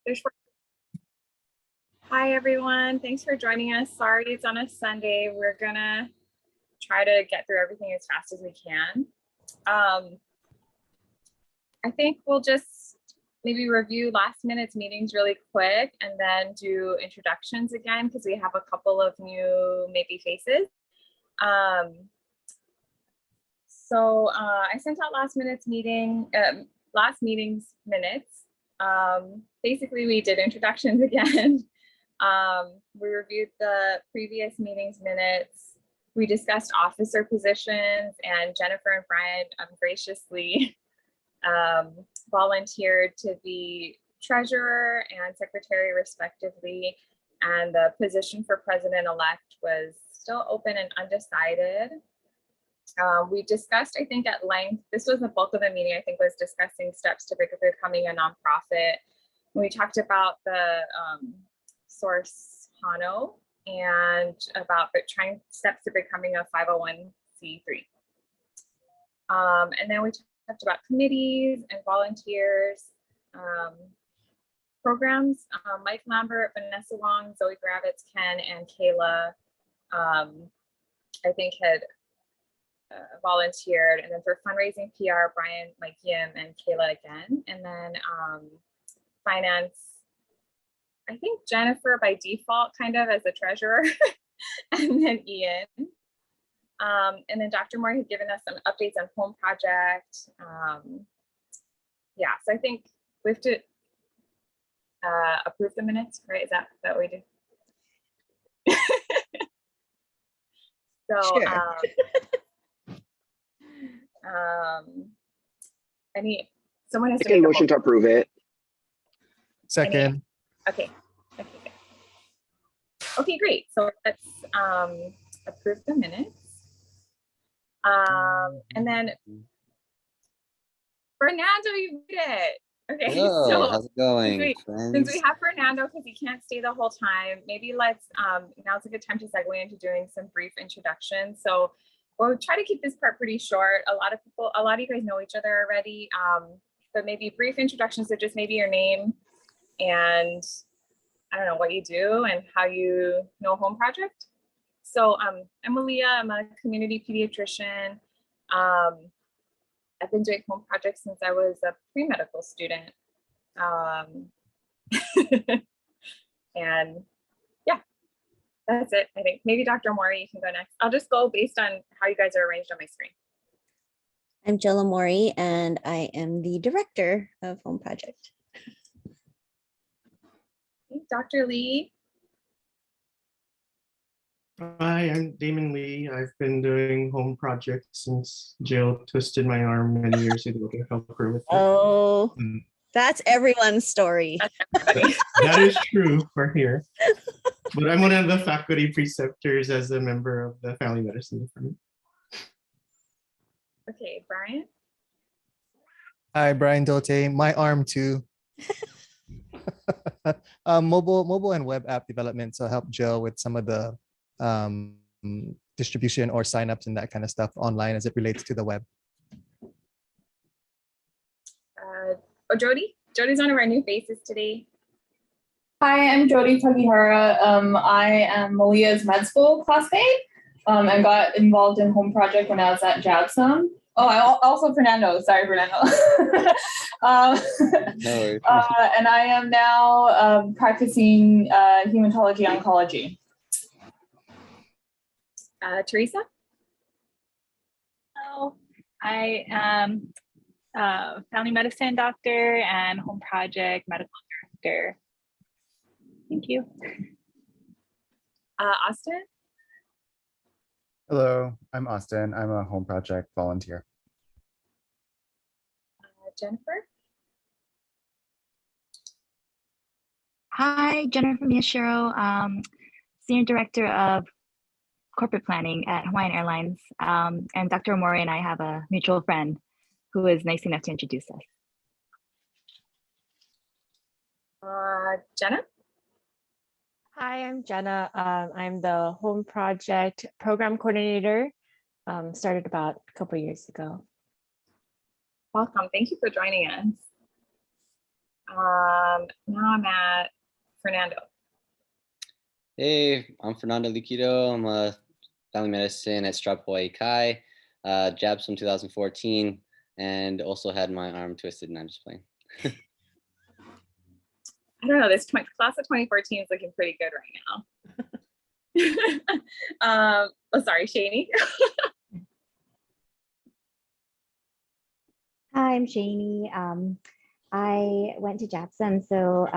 There's Hi, everyone. Thanks for joining us. Sorry it's on a Sunday. We're going to try to get through everything as fast as we can. I think we'll just maybe review last minute's meetings really quick and then do introductions again because we have a couple of new maybe faces. I sent out last meeting's minutes. Basically, we did introductions again. We reviewed the previous meeting's minutes. We discussed officer positions, and Jennifer and Brian graciously volunteered to be treasurer and secretary respectively. And the position for president-elect was still open and undecided. We discussed, I think at length, this was the bulk of the meeting, I think, was discussing steps to becoming a nonprofit. We talked about the source HANO and about trying steps to becoming a 501c3. And then we talked about committees and volunteers, programs. Mike Lambert, Vanessa Wong, Zoe Gravitz, Ken, and Kayla, I think had volunteered. And then for fundraising PR, Brian, Mike Yim, and Kayla again. And then finance, I think Jennifer by default kind of as a treasurer, and then Ian. And then Dr. Moore had given us some updates on Home Project. Yeah, so I think we have to approve the minutes, right? Is that what we do? So, sure. Someone has to make a motion to approve it. Second. Okay. Okay, great. So let's approve the minutes. And then Fernando, you did it. Okay. Hello, so how's it going, since we have Fernando because he can't stay the whole time, maybe let's now's a good time to segue into doing some brief introductions. So we'll try to keep this part pretty short. A lot of you guys know each other already, but maybe brief introductions, so just maybe your name and I don't know what you do and how you know Home Project. So I'm Aaliyah, I'm a community pediatrician. I've been doing Home Project since I was a pre-medical student. And yeah, that's it. I think maybe Dr. Mori, you can go next. I'll just go based on how you guys are arranged on my screen. I'm Jella Mori, and I am the director of Home Project. Okay, Dr. Lee. Hi, I'm Damon Lee. I've been doing Home Project since Jill twisted my arm many years ago to help her with it. Oh, that's everyone's story. That is true for here. But I'm one of the faculty preceptors as a member of the Family Medicine Department. Okay, Brian. Hi, Brian Dote. My arm too. Mobile and web app development. So help Jill with some of the distribution or signups and that kind of stuff online as it relates to the web. Jody. Jody's one of our new faces today. Hi, I'm Jody Togihara. I am Malia's med school classmate and got involved in Home Project when I was at JABSOM. Oh, I also Fernando. Sorry, Fernando. And I am now practicing hematology oncology. Teresa? Hello, I am family medicine doctor and Home Project medical director. Thank you. Austin? Hello, I'm Austin. I'm a Home Project volunteer. Jennifer? Hi, Jennifer Miyashiro, Senior Director of Corporate Planning at Hawaiian Airlines. And Dr. Omori and I have a mutual friend who is nice enough to introduce us. Jenna? Hi, I'm Jenna. I'm the Home Project Program Coordinator. Started about a couple of years ago. Welcome. Thank you for joining us. Now I'm at Fernando. Hey, I'm Fernando Liquido. I'm a family medicine at Strap Hawaii Kai, jabs from 2014, and also had my arm twisted, and I'm just playing. I don't know, this class of 2014 is looking pretty good right now. Oh, sorry, Shani. Hi, I'm Shani. I went to Jackson, so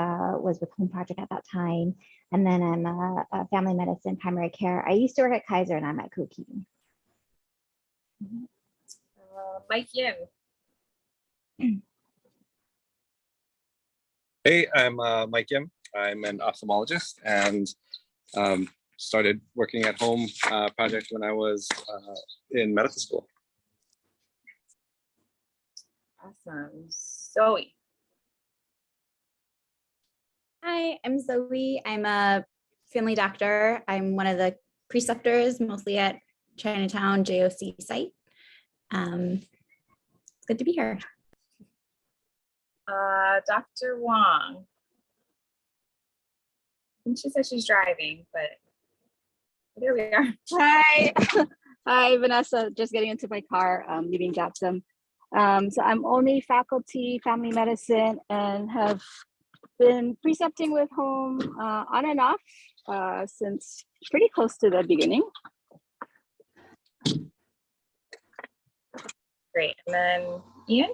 was with Home Project at that time. And then I'm a family medicine primary care. I used to work at Kaiser and I'm at Koki. Mike Yim. Hey, I'm Mike Yim. I'm an ophthalmologist and started working at Home Project when I was in medical school. Awesome. Zoe. Hi, I'm Zoe. I'm a family doctor. I'm one of the preceptors, mostly at Chinatown JOC site. It's good to be here. Dr. Wong. I think she said she's driving, but there we are. Hi. Hi, Vanessa. Just getting into my car, leaving Jackson. So I'm only faculty family medicine and have been precepting with Home on and off since pretty close to the beginning. Great. And then Ian?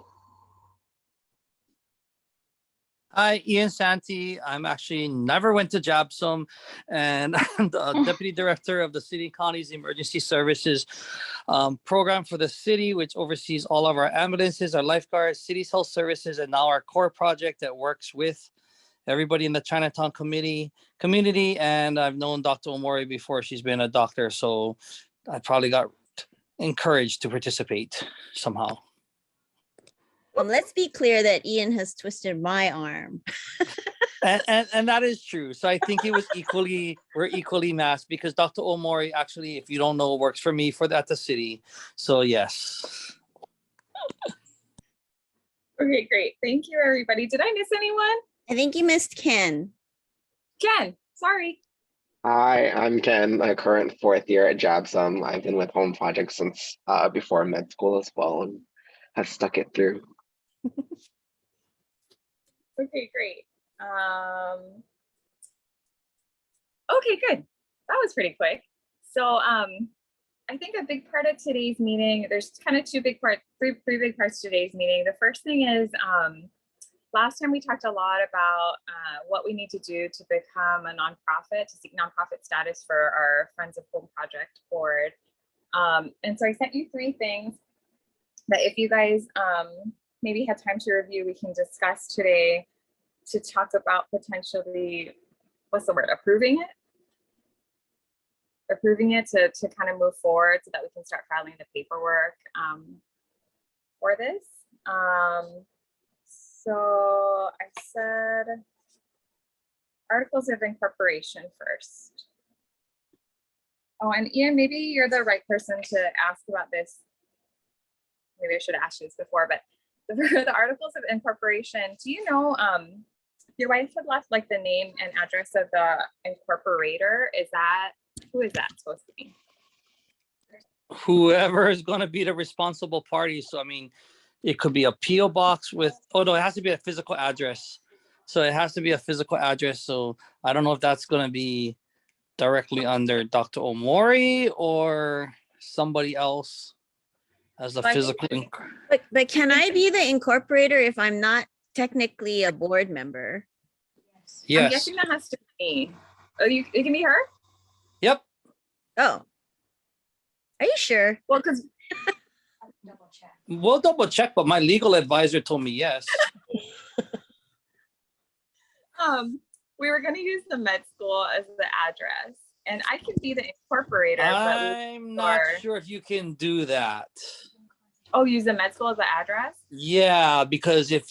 Hi, Ian Santi. I'm actually never went to JABSOM, and I'm the Deputy Director of the City and County's Emergency Services program for the city, which oversees all of our ambulances, our lifeguards, city's health services, and now our core project that works with everybody in the Chinatown community. And I've known Dr. Omori before she's been a doctor, so I probably got encouraged to participate somehow. Let's be clear that Ian has twisted my arm. and that is true. So I think it was we're equally masked because Dr. Omori actually, if you don't know, works for me at the city. So yes. Okay, great. Thank you, everybody. Did I miss anyone? I think you missed Ken. Ken, sorry. Hi, I'm Ken, a current fourth year at JABSOM. I've been with Home Project since before med school as well and have stuck it through. Okay, great. Okay, good. That was pretty quick. So I think a big part of today's meeting, there's kind of three big parts to today's meeting. The first thing is last time we talked a lot about what we need to do to become a nonprofit, to seek nonprofit status for our Friends of Home Project board. And so I sent you 3 things that if you guys maybe had time to review, we can discuss today to talk about potentially, what's the word, approving it to kind of move forward so that we can start filing the paperwork for this. So I said articles of incorporation first. Oh, and Ian, maybe you're the right person to ask about this. Maybe I should have asked you this before, but the articles of incorporation, do you know, your wife had left like the name and address of the incorporator. Who is that supposed to be? Whoever is going to be the responsible party. So, I mean, it could be a PO box with, oh no, it has to be a physical address. So it has to be a physical address. So I don't know if that's going to be directly under Dr. Omori or somebody else as a physical. But can I be the incorporator if I'm not technically a board member? Yes. I'm guessing that has to be me. Oh, it can be her? Yep. Oh. Are you sure? Well, because we'll double check, but my legal advisor told me yes. We were going to use the med school as the address, and I can be the incorporator. I'm not sure if you can do that. Oh, use the med school as the address? Yeah, because if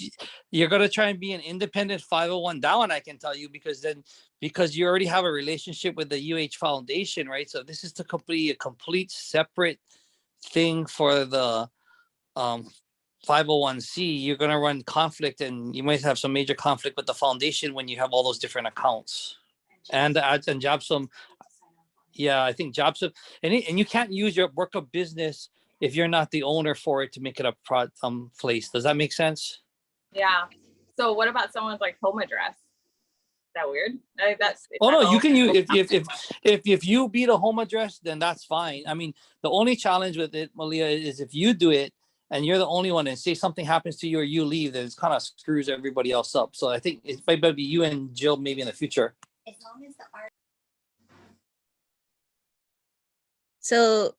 you're going to try and be an independent 501, that one I can tell you, because you already have a relationship with the UH Foundation, right? So this is to complete a complete separate thing for the 501c, you're going to run conflict, and you might have some major conflict with the foundation when you have all those different accounts. And the ads and Jobsum, yeah, I think Jobsum, and you can't use your work of business if you're not the owner for it to make it a place. Does that make sense? Yeah. So what about someone's like home address? Is that weird? That's Oh no, you can use if you be the home address, then that's fine. I mean, the only challenge with it, Malia, is if you do it and you're the only one, and say something happens to you or you leave, then it kind of screws everybody else up. So I think it might be you and Jill maybe in the future. As long as the art. So,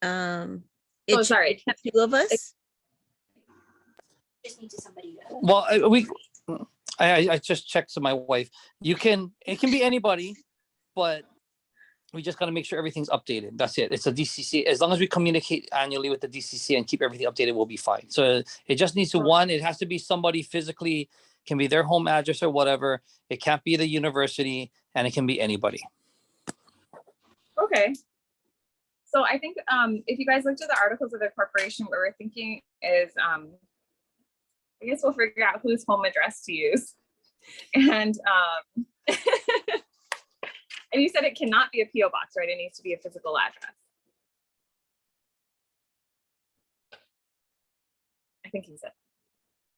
Oh, sorry. Two of us. Just need to somebody. Well, I just checked to my wife. It can be anybody, but we just got to make sure everything's updated. That's it. It's a DCC. As long as we communicate annually with the DCC and keep everything updated, we'll be fine. So it just needs to it has to be somebody physically, can be their home address or whatever. It can't be the university, and it can be anybody. Okay. So I think if you guys looked at the articles of the corporation, what we're thinking is, I guess we'll figure out whose home address to use. And and you said it cannot be a PO box, right? It needs to be a physical address. I think you said.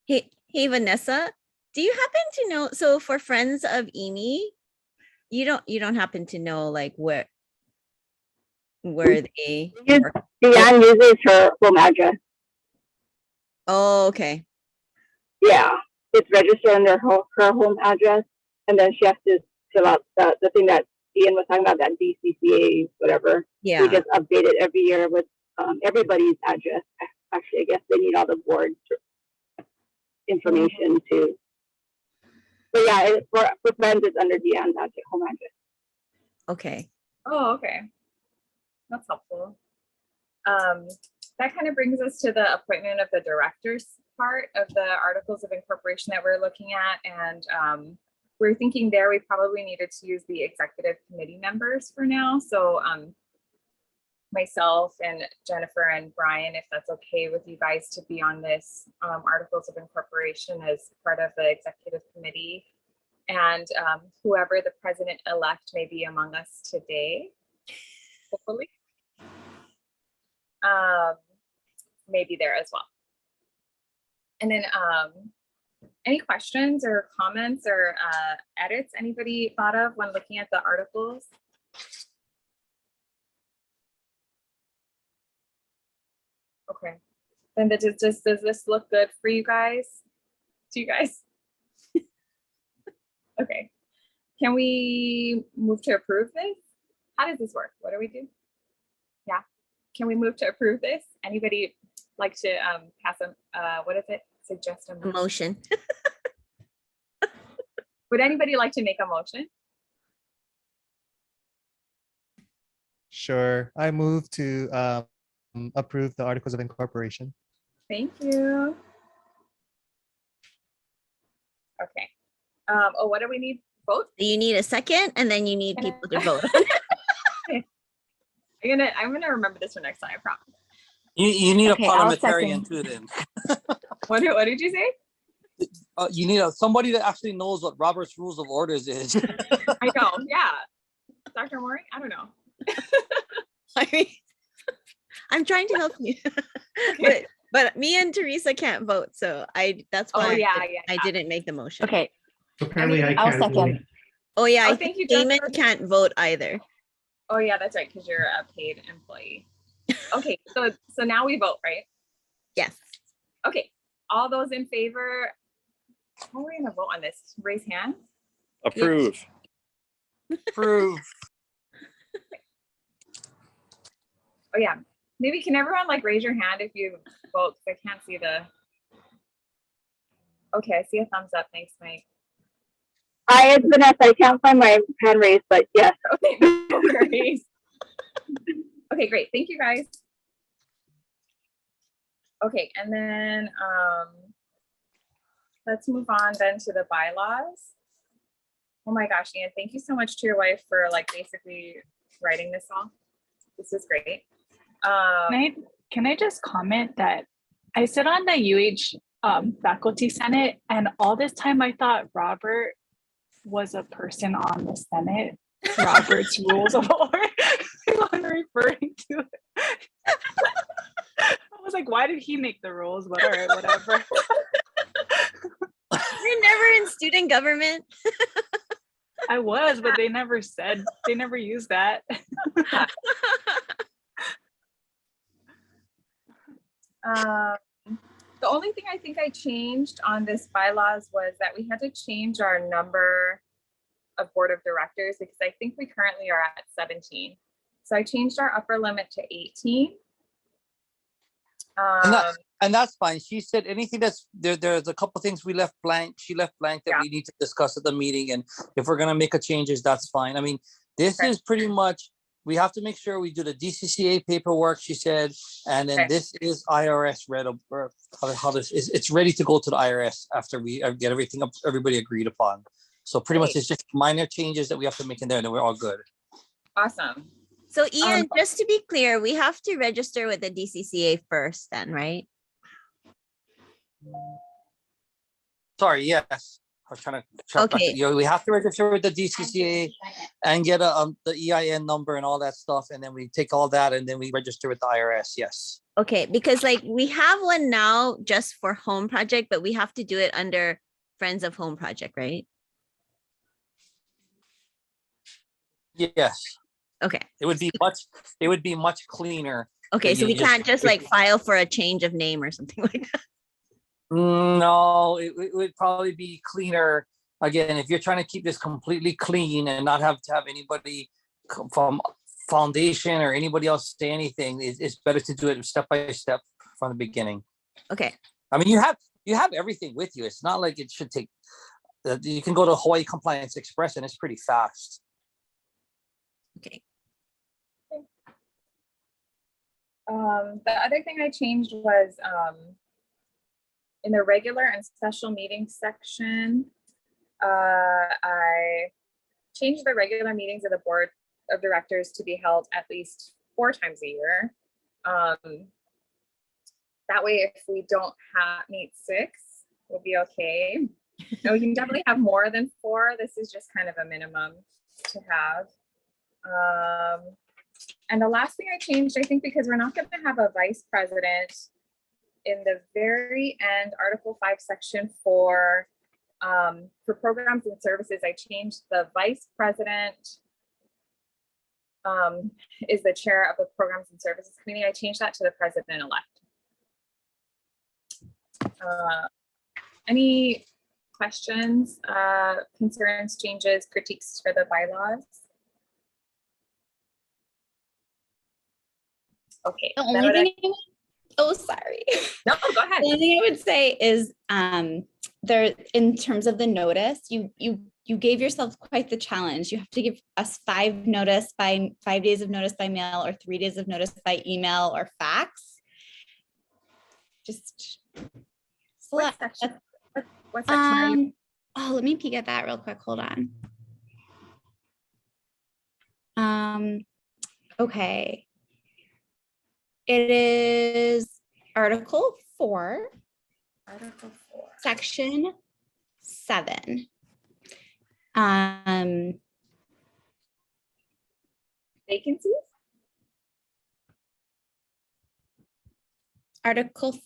Hey Vanessa, do you happen to know? So for Friends of Amy, you don't happen to know like where they work? Deanne uses her home address. Oh, okay. Yeah, it's registered under her home address, and then she has to fill out the thing that Ian was talking about, that DCCA, whatever. Yeah. We just update it every year with everybody's address. Actually, I guess they need all the board information too. But yeah, for Friends, it's under Deanne's home address. Okay. Oh, okay. That's helpful. That kind of brings us to the appointment of the directors part of the articles of incorporation that we're looking at. And we're thinking there we probably needed to use the executive committee members for now. So myself and Jennifer and Brian, if that's okay with you guys to be on this articles of incorporation as part of the executive committee. And whoever the president-elect may be among us today, hopefully, may be there as well. And then any questions or comments or edits anybody thought of when looking at the articles? Okay, then does this look good for you guys? To you guys? Okay, can we move to approve this? How does this work? What do we do? Yeah, can we move to approve this? Anybody like to pass a, what is it? Suggest a motion. Would anybody like to make a motion? Sure. I move to approve the articles of incorporation. Thank you. Okay. Oh, what do we need? Vote? You need a second, and then you need people to vote. I'm gonna remember this for next time, I promise. You need a parliamentarian too then. What did you say? You need somebody that actually knows what Robert's Rules of Orders is. I know, yeah. Dr. Mori, I don't know. I'm trying to help you. but me and Teresa can't vote, so that's why I didn't make the motion. Okay. Apparently I I'll can't. second. Oh yeah, I thank think you, Damon Jennifer. can't vote either. Oh yeah, that's right, because you're a paid employee. Okay, so now we vote, right? Yes. Okay, all those in favor, how are we gonna vote on this? Raise hands? Approve. Approve. Oh yeah, maybe can everyone like raise your hand if you vote, because I can't see the. Okay, I see a thumbs up, thanks Mike. Hi, it's Vanessa. I can't find my hand raised, but yes. Okay, no worries. Okay, great. Thank you guys. Okay, and then let's move on then to the bylaws. Oh my gosh, Ian, thank you so much to your wife for like basically writing this all. This is great. Can I just comment that I sit on the UH faculty senate, and all this time I thought Robert was a person on the senate. Robert's Rules of Order. I'm referring to it. I was like, why did he make the rules? But all right, whatever. You're never in student government. I was, but they never used that. The only thing I think I changed on this bylaws was that we had to change our number of board of directors because I think we currently are at 17. So I changed our upper limit to 18. And that's fine. She said anything that's there's a couple things we left blank. She left blank that we need to discuss at the meeting. And if we're gonna make a changes, that's fine. I mean, this is pretty much, we have to make sure we do the DCCA paperwork, she said, and then this is IRS read, or how this is, it's ready to go to the IRS after we get everything up, everybody agreed upon. So pretty much it's just minor changes that we have to make in there and then we're all good. Awesome. So Ian, just to be clear, we have to register with the DCCA first then, right? Sorry, yes. I was trying to Okay. We have to register with the DCCA and get the EIN number and all that stuff. And then we take all that and then we register with the IRS. Yes. Okay, because like we have one now just for Home Project, but we have to do it under Friends of Home Project, right? Yes. Okay. It would be much cleaner. Okay, than so you we can't just like file for a change of name or something like that. No, it would probably be cleaner. Again, if you're trying to keep this completely clean and not have to have anybody from foundation or anybody else say anything, it's better to do it step by step from the beginning. Okay. I mean, you have everything with you. It's not like it should take, you can go to Hawaii Compliance Express and it's pretty fast. Okay. The other thing I changed was in the regular and special meetings section, I changed the regular meetings of the board of directors to be held at least 4 times a year. That way, if we don't meet 6, we'll be okay. No, we can definitely have more than 4. This is just kind of a minimum to have. And the last thing I changed, I think, because we're not going to have a vice president, in the very end, Article 5, Section 4, for programs and services, I changed the vice president is the chair of the Programs and Services Committee. I changed that to the president-elect. Any questions, concerns, changes, critiques for the bylaws? Okay. The only thing sorry. No, go ahead. The only thing I would say is there, in terms of the notice, you gave yourself quite the challenge. You have to give us 5 days of notice by mail, or 3 days of notice by email or fax. Just so what section? What section are you? Oh, let me peek at that real quick. Hold on. Okay. It is Article 4. Article 4. Section 7. Vacancies? Article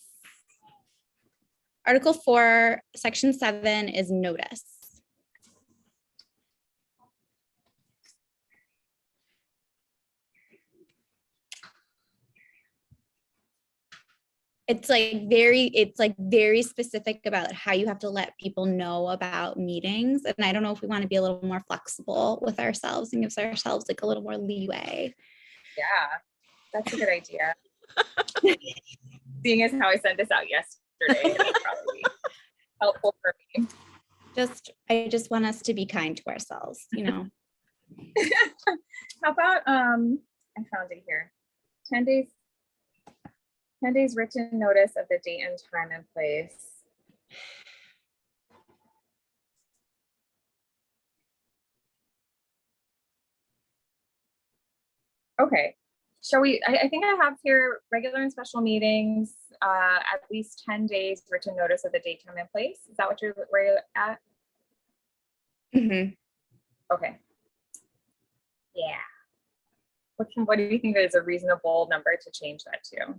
4, Section 7 is notice. It's very specific about how you have to let people know about meetings. And I don't know if we want to be a little more flexible with ourselves and gives ourselves like a little more leeway. Yeah, that's a good idea. Seeing as how I sent this out yesterday, it'll probably be helpful for me. I just want us to be kind to ourselves, you know. How about I found it here. 10 days written notice of the date and time and place. Okay, Shall we, I think I have here regular and special meetings, at least 10 days written notice of the date, time, and place. Is that what where you're at? Okay. Yeah. What do you think is a reasonable number to change that to?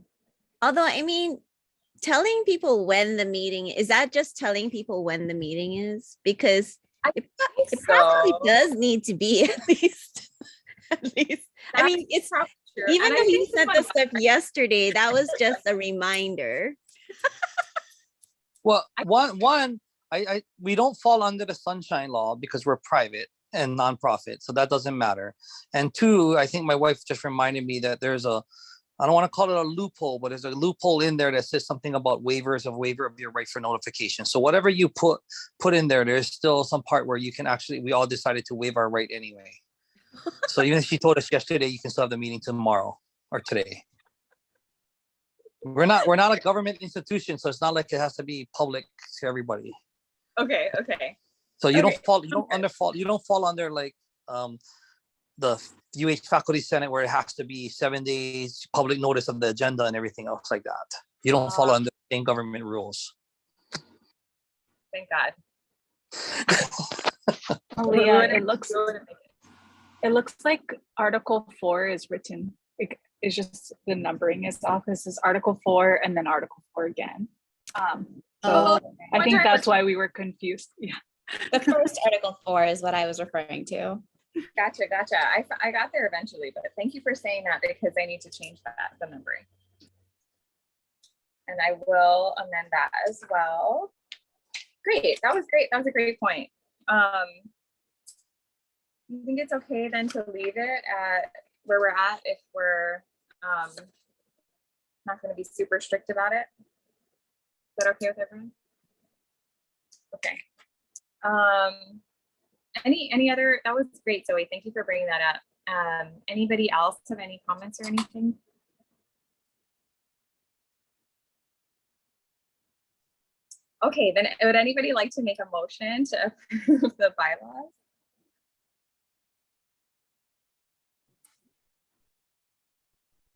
Although, I mean, telling people when the meeting, is that just telling people when the meeting is? Because it probably does need to be at least, I mean, it's even though he sent the stuff yesterday, that was just a reminder. Well, one, we don't fall under the sunshine law because we're private and nonprofit, so that doesn't matter. And two, I think my wife just reminded me that there's a, I don't want to call it a loophole, but there's a loophole in there that says something about waiver of your right for notification. So whatever you put in there, there's still some part where you can actually, we all decided to waive our right anyway. So even if she told us yesterday, you can still have the meeting tomorrow or today. We're not a government institution, so it's not like it has to be public to everybody. Okay. So you don't fall under like the UH Faculty Senate where it has to be 7 days public notice of the agenda and everything else like that. You don't follow under the same government rules. Thank God. Leah, it looks like Article 4 is written. It's just the numbering is off. This is Article 4 and then Article 4 again. So I think that's why we were confused. Yeah. The first Article 4 is what I was referring to. Gotcha. I got there eventually, but thank you for saying that because I need to change the numbering. And I will amend that as well. Great, that was great. That was a great point. You think it's okay then to leave it at where we're at if we're not going to be super strict about it? Is that okay with everyone? Okay. Any other, that was great, Zoe. Thank you for bringing that up. Anybody else have any comments or anything? Okay, then would anybody like to make a motion to approve the bylaws?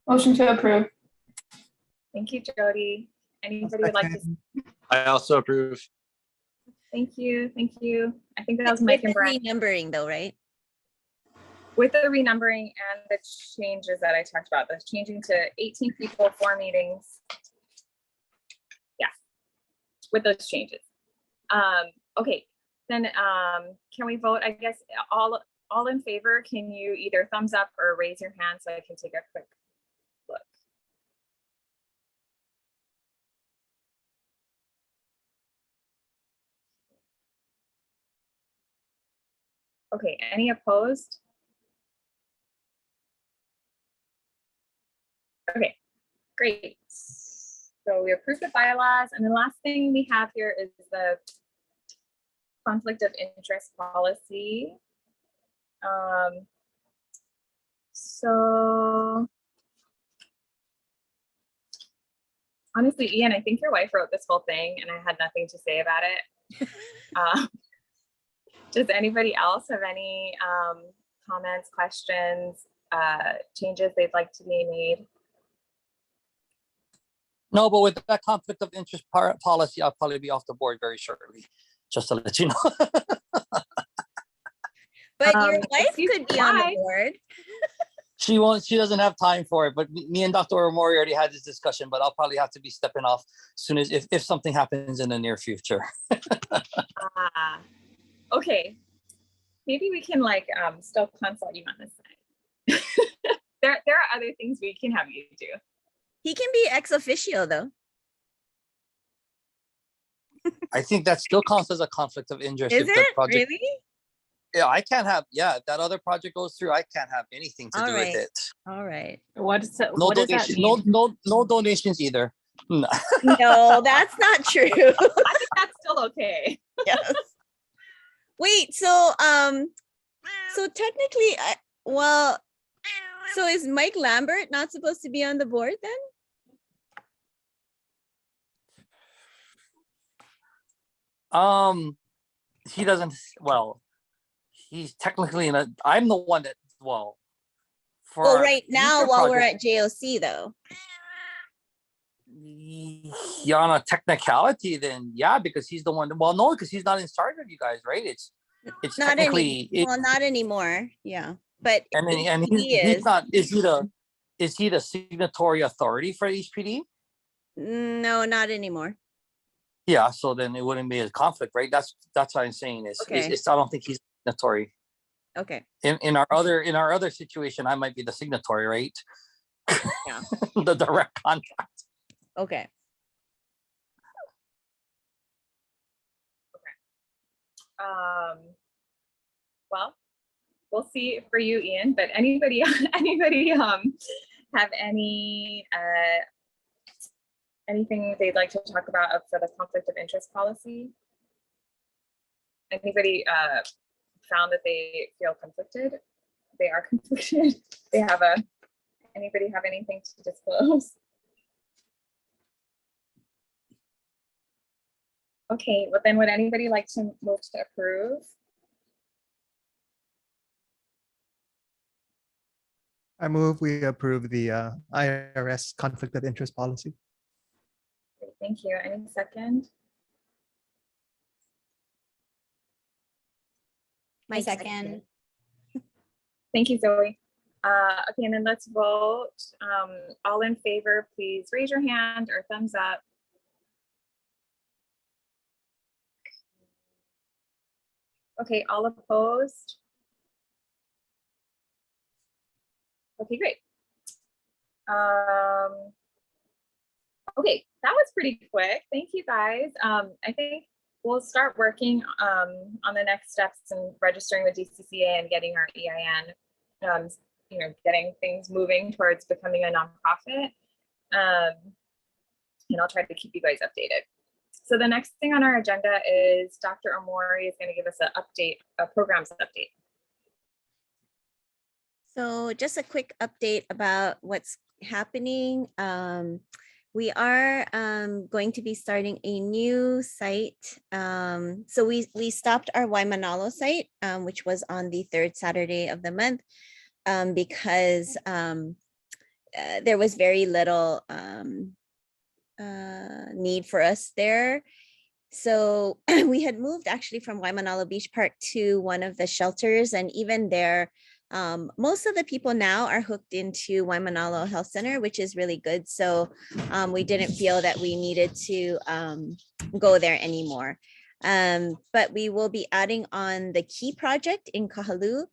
Motion to approve. Thank you, Jody. Anybody would like to? I also approve. Thank you. I think that was Mike and Brian. Renumbering though, right? With the renumbering and the changes that I talked about, the changing to 18 people, 4 meetings. Yeah, with those changes. Okay, then can we vote? I guess all in favor, can you either thumbs up or raise your hand so I can take a quick look? Okay, any opposed? Okay, great. So we approved the bylaws, and the last thing we have here is the conflict of interest policy. So honestly, Ian, I think your wife wrote this whole thing and I had nothing to say about it. Does anybody else have any comments, questions, changes they'd like to be made? No, but with that conflict of interest policy, I'll probably be off the board very shortly, just to let you know. But your wife could be on the board. She won't. She doesn't have time for it. But me and Dr. Omori already had this discussion. But I'll probably have to be stepping off as soon as if something happens in the near future. Okay, maybe we can like still consult you on this side. there are other things we can have you do. He can be ex officio though. I think that still counts as a conflict of interest. Is it really? Yeah, I can't have. Yeah, if that other project goes through, I can't have anything to do with it. All right. What is that? No What does that donations. mean? No donations either. No. No, that's not true. I think that's still okay. Yes. Wait, so technically, so is Mike Lambert not supposed to be on the board then? He doesn't. Well, he's technically I'm the one that. Well, for Well, our right now, future while we're project- at JOC though. Yeah, on a technicality, then yeah, because he's the one. Well, no, because he's not in charge of you guys, right? It's Not technically any, well, not anymore. Yeah, but and he he's is. not. Is he the signatory authority for HPD? No, not anymore. Yeah, so then it wouldn't be a conflict, right? That's what I'm saying. Okay. It's I don't think he's signatory. Okay. In our other situation, I might be the signatory, right? Yeah. The direct contract. Okay. Well, we'll see for you, Ian, but anybody have anything they'd like to talk about for the conflict of interest policy? Anybody found that they feel conflicted? They are conflicted. Anybody have anything to disclose? Okay, well then would anybody like to move to approve? I move we approve the IRS conflict of interest policy. Great, thank you. Any second? My second. Thank you, Zoe. Okay, and then let's vote. All in favor, please raise your hand or thumbs up. Okay, all opposed? Okay, great. Okay, that was pretty quick. Thank you, guys. I think we'll start working on the next steps and registering with DCCA and getting our EIN, getting things moving towards becoming a nonprofit. And I'll try to keep you guys updated. So the next thing on our agenda is Dr. Omori is going to give us a programs update. So just a quick update about what's happening. We are going to be starting a new site. So we stopped our Waimanalo site, which was on the third Saturday of the month, because there was very little need for us there. So we had moved actually from Waimanalo Beach Park to one of the shelters, and even there, most of the people now are hooked into Waimanalo Health Center, which is really good. So we didn't feel that we needed to go there anymore. But we will be adding on the Key Project in Kahalu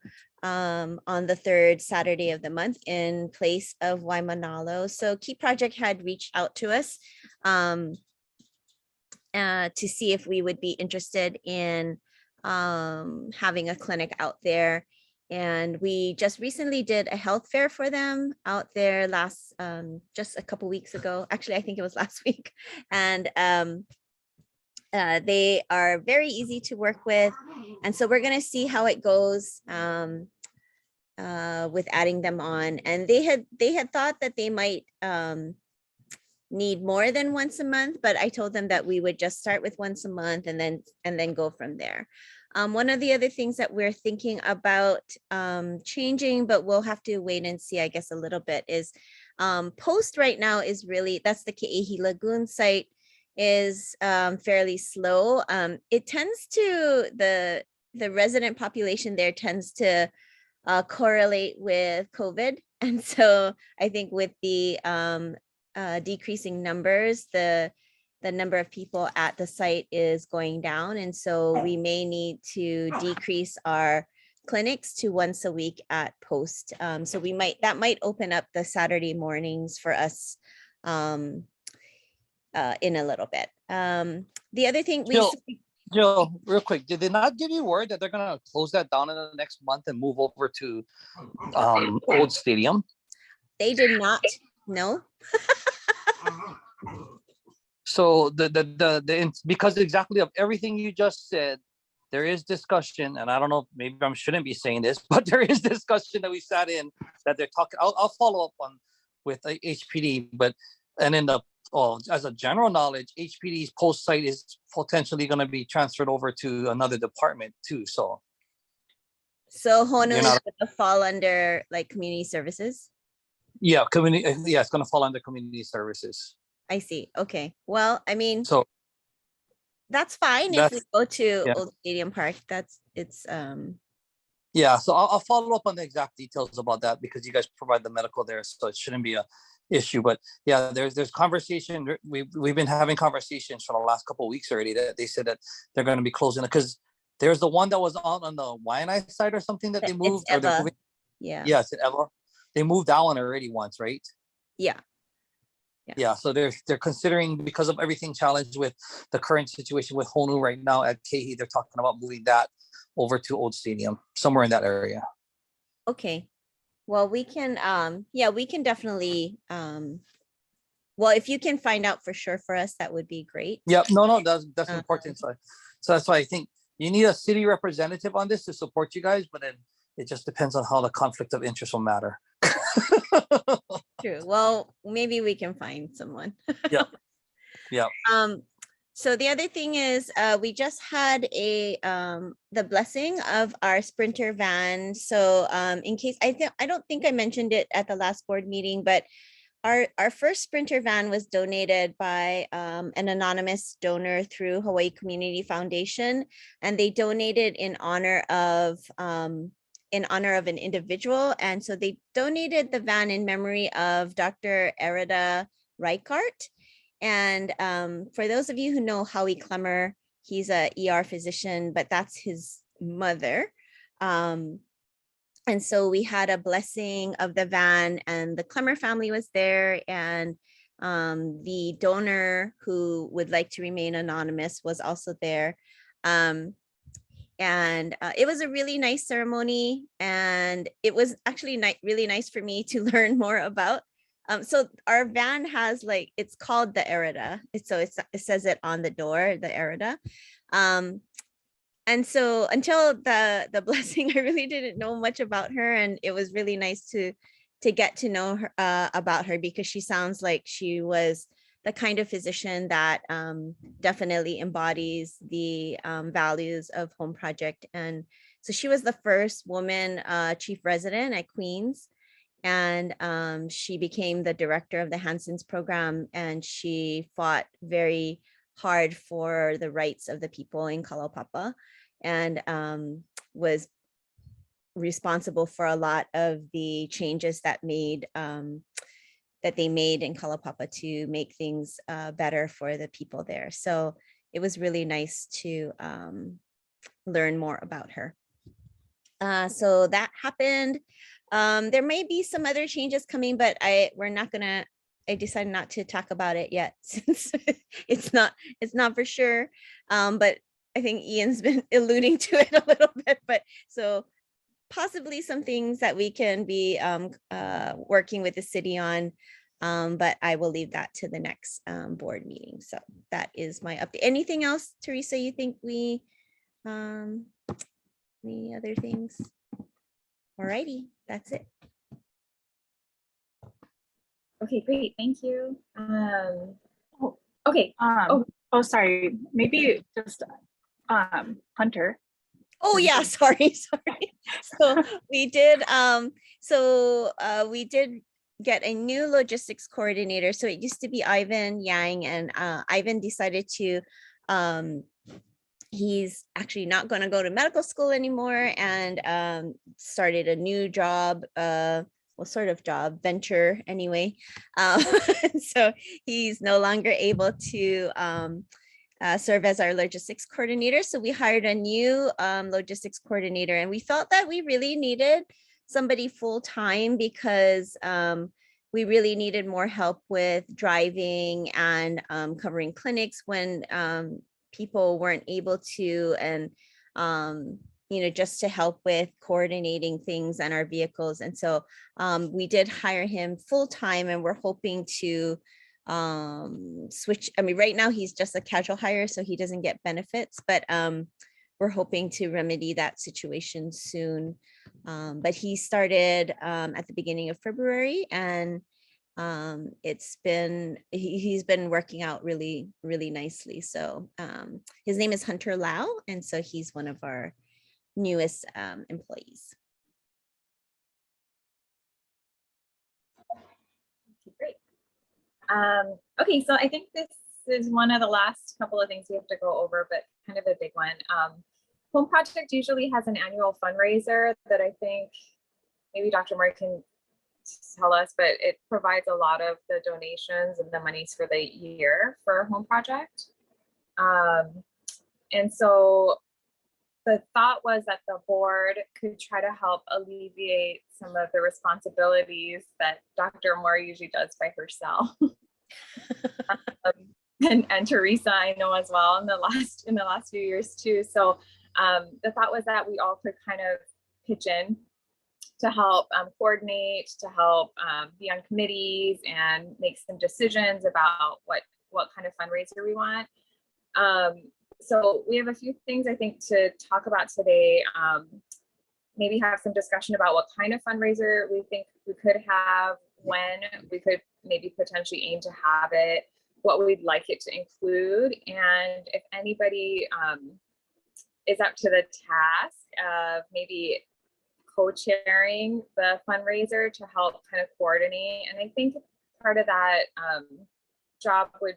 on the third Saturday of the month in place of Waimanalo. So Key Project had reached out to us to see if we would be interested in having a clinic out there. And we just recently did a health fair for them out there just a couple weeks ago. Actually, I think it was last week. And they are very easy to work with. And so we're going to see how it goes with adding them on. And they had thought that they might need more than once a month, but I told them that we would just start with once a month and then go from there. One of the other things that we're thinking about changing, but we'll have to wait and see, I guess, a little bit, is Post right now is really, that's the Ke'ehi Lagoon site, is fairly slow. It tends to, the resident population there tends to correlate with COVID. And so I think with the decreasing numbers, the number of people at the site is going down. And so we may need to decrease our clinics to once a week at Post. So that might open up the Saturday mornings for us in a little bit. The other thing Jill, real quick, did they not give you word that they're gonna close that down in the next month and move over to Old Stadium? They did not. No. So because exactly of everything you just said, there is discussion, and I don't know, maybe I shouldn't be saying this, but there is discussion that we sat in that they're talking. I'll follow up on with HPD, as a general knowledge, HPD's Post site is potentially going to be transferred over to another department too. So So Honu You're is not, gonna fall under like community services. yeah, community, yeah, it's gonna fall under community services. I see. Okay. Well, I mean, So that's fine if we that's, go to yeah. Old Stadium Park. It's Yeah, so I'll follow up on the exact details about that because you guys provide the medical there, so it shouldn't be a issue. But yeah, there's conversation. We've been having conversations for the last couple of weeks already. That they said that they're going to be closing it because there's the one that was on the Waianae side or something that they moved. Or they're Eva. moving. Yeah. Yeah, it's Eva. They moved that one already once, right? Yeah. Yeah, so they're considering because of everything challenged with the current situation with Honu right now at Kehi, they're talking about moving that over to Old Stadium, somewhere in that area. Okay. Well, we can yeah, we can definitely well, if you can find out for sure for us, that would be great. Yeah, no, that's important. So that's why I think you need a city representative on this to support you guys, but then it just depends on how the conflict of interest will matter. True. Well, maybe we can find someone. Yeah. Yeah. So the other thing is we just had a the blessing of our Sprinter van. So in case I don't think I mentioned it at the last board meeting, but our first Sprinter van was donated by an anonymous donor through Hawaii Community Foundation, and they donated in honor of an individual. And so they donated the van in memory of Dr. Erida Reichardt. And for those of you who know Howie Clemmer, he's a ER physician, but that's his mother. And so we had a blessing of the van, and the Clemmer family was there, and the donor who would like to remain anonymous was also there. And it was a really nice ceremony, and it was actually really nice for me to learn more about. So our van has it's called the Erida. It says it on the door, the Erida. And so until the blessing, I really didn't know much about her, and it was really nice to get to know her about her, because she sounds like she was the kind of physician that definitely embodies the values of Home Project. And so she was the first woman chief resident at Queens, and she became the director of the Hanson's program, and she fought very hard for the rights of the people in Kalaupapa, and was responsible for a lot of the changes that they made in Kalaupapa to make things better for the people there. So it was really nice to learn more about her. So that happened. There may be some other changes coming, but I decided not to talk about it yet since it's not for sure. But I think Ian's been alluding to it a little bit, but so possibly some things that we can be working with the city on, but I will leave that to the next board meeting. So that is my update. Anything else, Teresa, you think we, any other things? Alrighty, that's it. Okay, great, thank you. Okay. Oh, sorry. Maybe just Hunter. Oh yeah, sorry. So we did get a new logistics coordinator. So it used to be Ivan Yang, and Ivan decided to he's actually not going to go to medical school anymore, and started a new job, sort of job venture anyway. So he's no longer able to serve as our logistics coordinator. So we hired a new logistics coordinator, and we felt that we really needed somebody full-time because we really needed more help with driving and covering clinics when people weren't able to, and just to help with coordinating things and our vehicles. And so we did hire him full-time, and we're hoping to switch. I mean, right now he's just a casual hire, so he doesn't get benefits, but we're hoping to remedy that situation soon. But he started at the beginning of February, and he's been working out really, really nicely. So his name is Hunter Lau, and so he's one of our newest employees. Great. Okay, so I think this is one of the last couple of things we have to go over, but kind of a big one. Home Project usually has an annual fundraiser that I think maybe Dr. Murray can tell us, but it provides a lot of the donations and the monies for the year for Home Project. And so the thought was that the board could try to help alleviate some of the responsibilities that Dr. Moore usually does by herself. And Teresa, I know as well in the last few years too. So the thought was that we all could kind of pitch in to help coordinate, to help be on committees and make some decisions about what kind of fundraiser we want. So we have a few things I think to talk about today. Maybe have some discussion about what kind of fundraiser we think we could have, when we could maybe potentially aim to have it, what we'd like it to include, and if anybody is up to the task of maybe co-chairing the fundraiser to help kind of coordinate. And I think part of that job would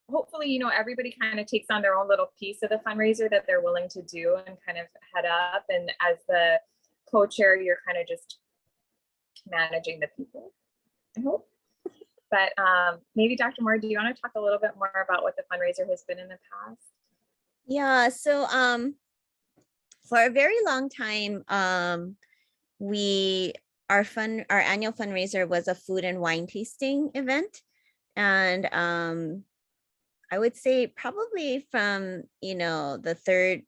hopefully, you know, everybody kind of takes on their own little piece of the fundraiser that they're willing to do and kind of head up. And as the co-chair, you're kind of just managing the people, I hope. But maybe Dr. Moore, do you want to talk a little bit more about what the fundraiser has been in the past? Yeah, so for a very long time, our annual fundraiser was a food and wine tasting event. And I would say probably from, you know, the third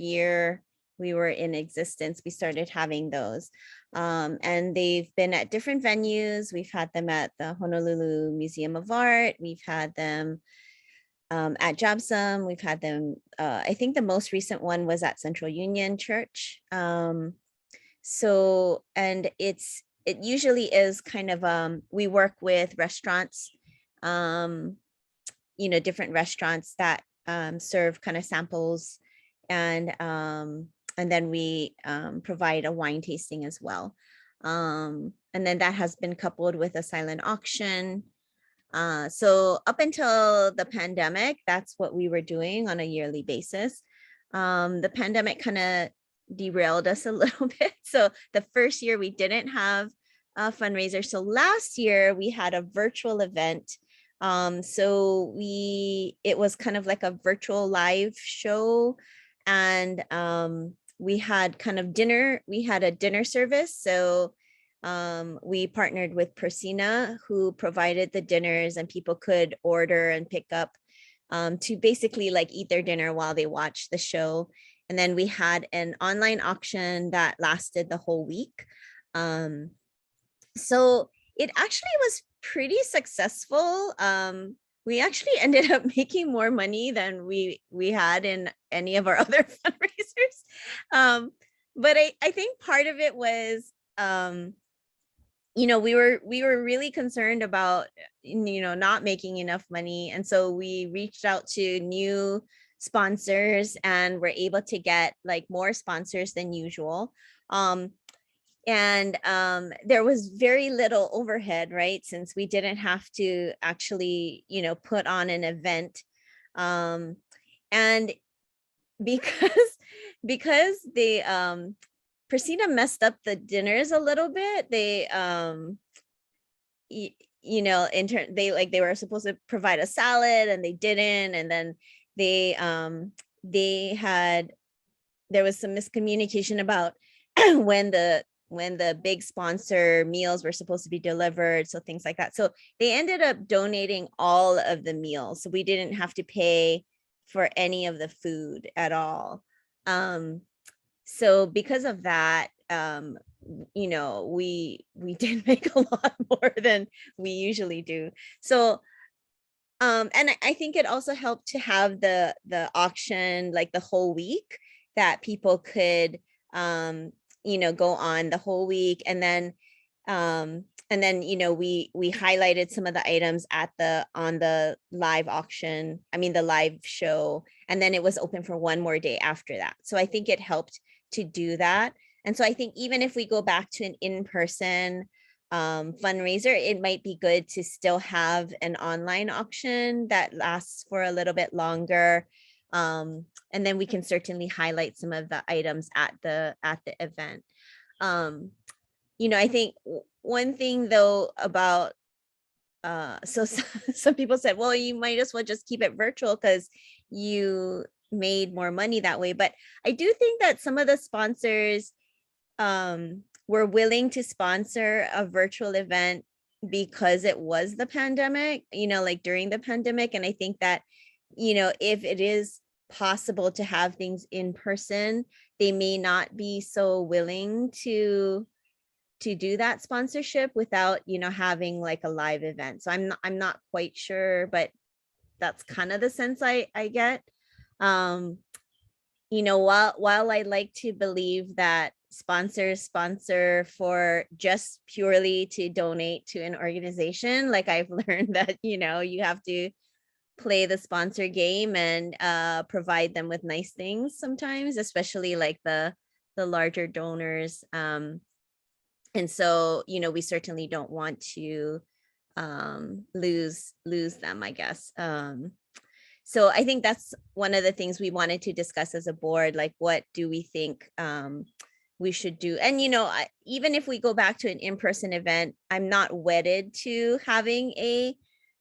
year we were in existence, we started having those. And they've been at different venues. We've had them at the Honolulu Museum of Art. We've had them at Jobsum. We've had them, I think the most recent one was at Central Union Church. So, and it usually is kind of, we work with restaurants, you know, different restaurants that serve kind of samples, and then we provide a wine tasting as well. And then that has been coupled with a silent auction. So up until the pandemic, that's what we were doing on a yearly basis. The pandemic kind of derailed us a little bit. So the first year we didn't have a fundraiser. So last year we had a virtual event. So it was kind of like a virtual live show, and we had kind of dinner. We had a dinner service. So we partnered with Persina, who provided the dinners, and people could order and pick up to basically like eat their dinner while they watch the show. And then we had an online auction that lasted the whole week. So it actually was pretty successful. We actually ended up making more money than we had in any of our other fundraisers. But I think part of it was, you know, we were really concerned about, you know, not making enough money. And so we reached out to new sponsors and were able to get like more sponsors than usual. And there was very little overhead, right? Since we didn't have to actually, you know, put on an event. And because they, Persina messed up the dinners a little bit. They, you know, they were supposed to provide a salad and they didn't. And then there was some miscommunication about when the big sponsor meals were supposed to be delivered. So things like that. So they ended up donating all of the meals. So we didn't have to pay for any of the food at all. So because of that, you know, we did make a lot more than we usually do. So, and I think it also helped to have the auction like the whole week, that people could, you know, go on the whole week. And then, you know, we highlighted some of the items on the live auction, the live show, and then it was open for one more day after that. So I think it helped to do that. And so I think even if we go back to an in-person fundraiser, it might be good to still have an online auction that lasts for a little bit longer. And then we can certainly highlight some of the items at the event. You know, I think one thing though about so some people said, well, you might as well just keep it virtual because you made more money that way. But I do think that some of the sponsors were willing to sponsor a virtual event because it was the pandemic, you know, like during the pandemic. And I think that, you know, if it is possible to have things in person, they may not be so willing to do that sponsorship without, you know, having like a live event. So I'm not quite sure, but that's kind of the sense I get. You know, while I like to believe that sponsors sponsor for just purely to donate to an organization, like I've learned that, you know, you have to play the sponsor game and provide them with nice things sometimes, especially like the larger donors. And so, you know, we certainly don't want to lose them, I guess. So I think that's one of the things we wanted to discuss as a board, like what do we think we should do? And, you know, even if we go back to an in-person event, I'm not wedded to having a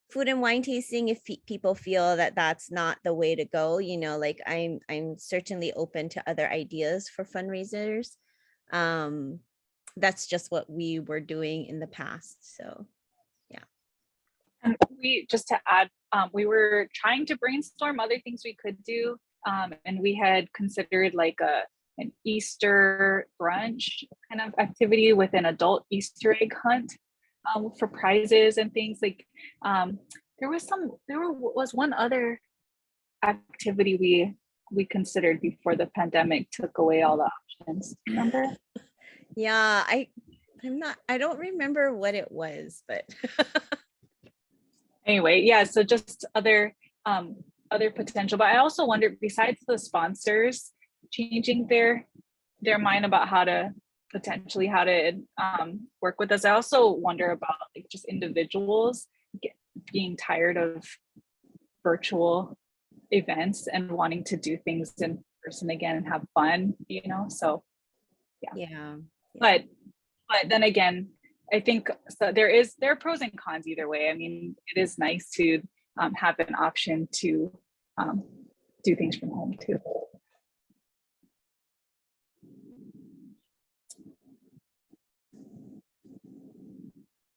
food and wine tasting if people feel that that's not the way to go. You know, like I'm certainly open to other ideas for fundraisers. That's just what we were doing in the past. So, yeah. And we, just to add, we were trying to brainstorm other things we could do. And we had considered like an Easter brunch kind of activity with an adult Easter egg hunt for prizes and things. Like there was one other activity we considered before the pandemic took away all the options. Remember? Yeah, I don't remember what it was, but anyway, yeah, so just other potential. But I also wondered, besides the sponsors changing their mind about how to work with us, I also wonder about like just individuals being tired of virtual events and wanting to do things in person again and have fun, you know. So yeah. But then again, I think so there are pros and cons either way. I mean, it is nice to have an option to do things from home too.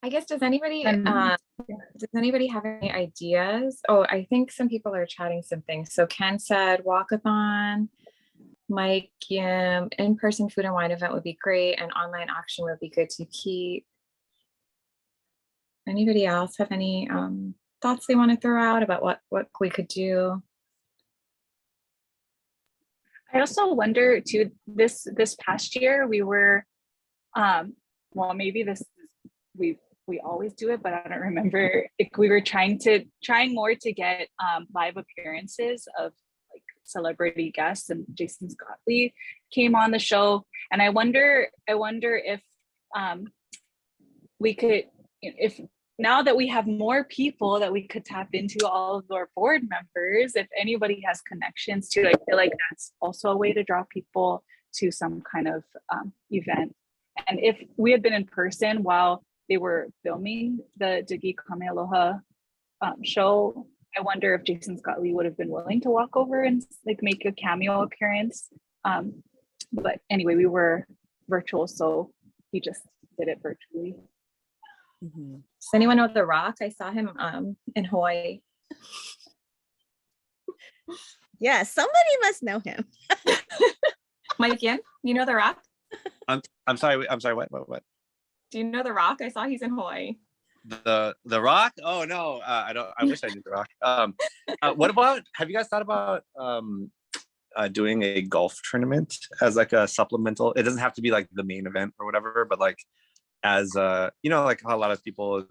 I guess, does anybody have any ideas? Oh, I think some people are chatting some things. So Ken said walkathon. Mike, in-person food and wine event would be great. An online auction would be good to keep. Anybody else have any thoughts they want to throw out about what we could do? I also wonder too, this past year we were, well, maybe this is, we always do it, but I don't remember. We were trying more to get live appearances of like celebrity guests, and Jason Scott Lee came on the show. And I wonder if we could, if now that we have more people that we could tap into, all of our board members, if anybody has connections to, I feel like that's also a way to draw people to some kind of event. And if we had been in person while they were filming the Digi Kame Aloha show, I wonder if Jason Scott Lee would have been willing to walk over and like make a cameo appearance. But anyway, we were virtual, so he just did it virtually. Mm-hmm. Does anyone know The Rock? I saw him in Hawaii. Yeah, somebody must know him. Mike Yin, you know The Rock? I'm sorry. What? Do you know The Rock? I saw he's in Hawaii. The Rock? Oh no, I don't. I wish I knew The Rock. What about? Have you guys thought about doing a golf tournament as like a supplemental? It doesn't have to be like the main event or whatever, but like as you know, like how a lot of people,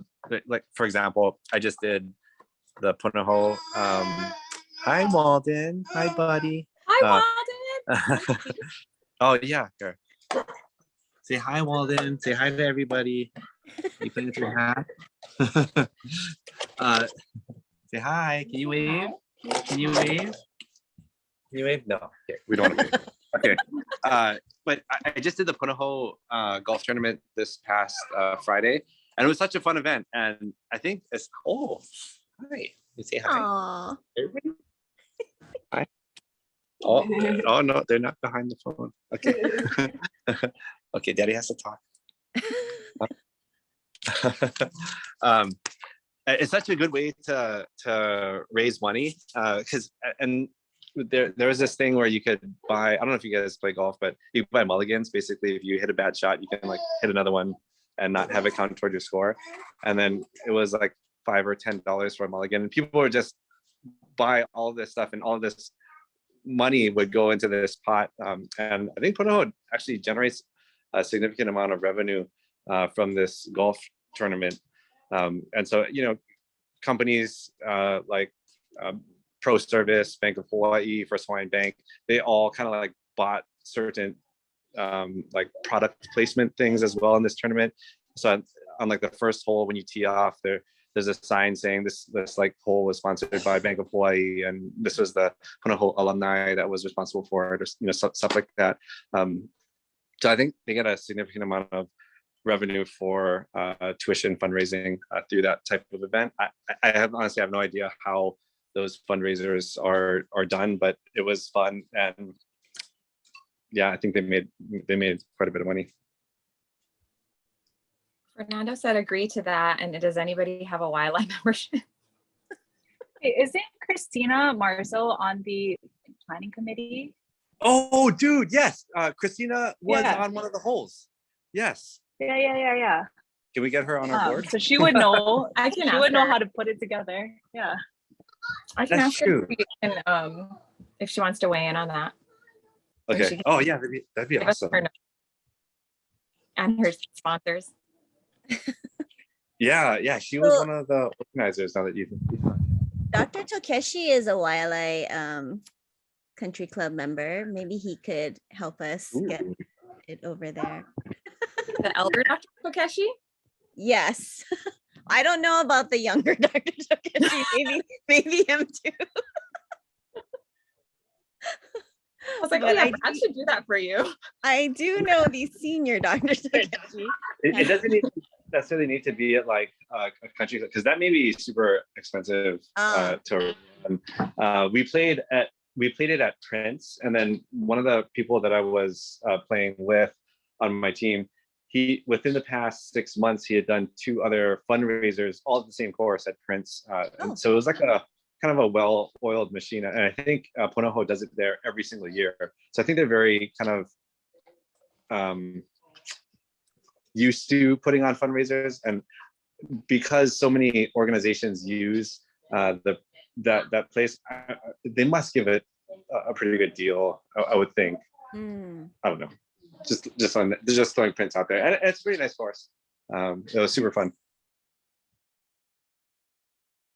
like for example, I just did the Punahou. Hi Walden. Hi buddy. Hi Walden. Oh yeah, sure. Say hi, Walden. Say hi to everybody. You playing with your hat? Say hi. Can you wave? Can you wave? Can you wave? No. Okay, we don't want to wave. Okay. But I just did the Punahou golf tournament this past Friday, and it was such a fun event. And I think it's hi. You say hi. Aw. Everybody? Hi. Oh no, they're not behind the phone. Okay. Okay, Daddy has to talk. It's such a good way to raise money because and there was this thing where you could buy, I don't know if you guys play golf, but you could buy mulligans. Basically, if you hit a bad shot, you can like hit another one and not have it count toward your score. And then it was like $5 or $10 for a mulligan, and people would just buy all this stuff, and all this money would go into this pot. And I think Punahou actually generates a significant amount of revenue from this golf tournament. And so, you know, companies like Pro Service, Bank of Hawaii, First Hawaiian Bank, they all kind of like bought certain like product placement things as well in this tournament. So on like the first hole, when you tee off, there's a sign saying this like hole was sponsored by Bank of Hawaii, and this was the Punahou alumni that was responsible for it, or you know, stuff like that. So I think they get a significant amount of revenue for tuition fundraising through that type of event. I honestly have no idea how those fundraisers are done, but it was fun, and yeah, I think they made quite a bit of money. Fernando said agree to that. And does anybody have a YLI membership? Hey, isn't Christina Marzo on the planning committee? Oh, dude, yes. Christina was on one of the holes. Yes. Yeah. Can we get her on our board? So she would know. She ask would know her. how to put it together. Yeah. I can That's ask her if she wants to weigh in on that. Or she Okay. can Oh yeah, that'd be give us awesome. her and her sponsors. Yeah. She was So- one of the organizers. Now that you Dr. Takeshi is a YLI country club member. Maybe he could help us get it over there. The elder Dr. Kokeshi? Yes. I don't know about the younger Dr. Takeshi. Maybe him too. I was like, But oh yeah, I Brad should do that for you. I do know the senior Dr. Takeshi. it doesn't necessarily need to be at like a country, because that may be super expensive to run. We played it at Prince, and then one of the people that I was playing with on my team, he within the past 6 months he had done 2 other fundraisers all at the same course at Prince, and so it was like a kind of a well-oiled machine, and I think Punahou does it there every single year. So I think they're very kind of used to putting on fundraisers, and because so many organizations use that place, they must give it a pretty good deal, I would think. I don't know, just throwing Prince out there, and it's a pretty nice course. It was super fun.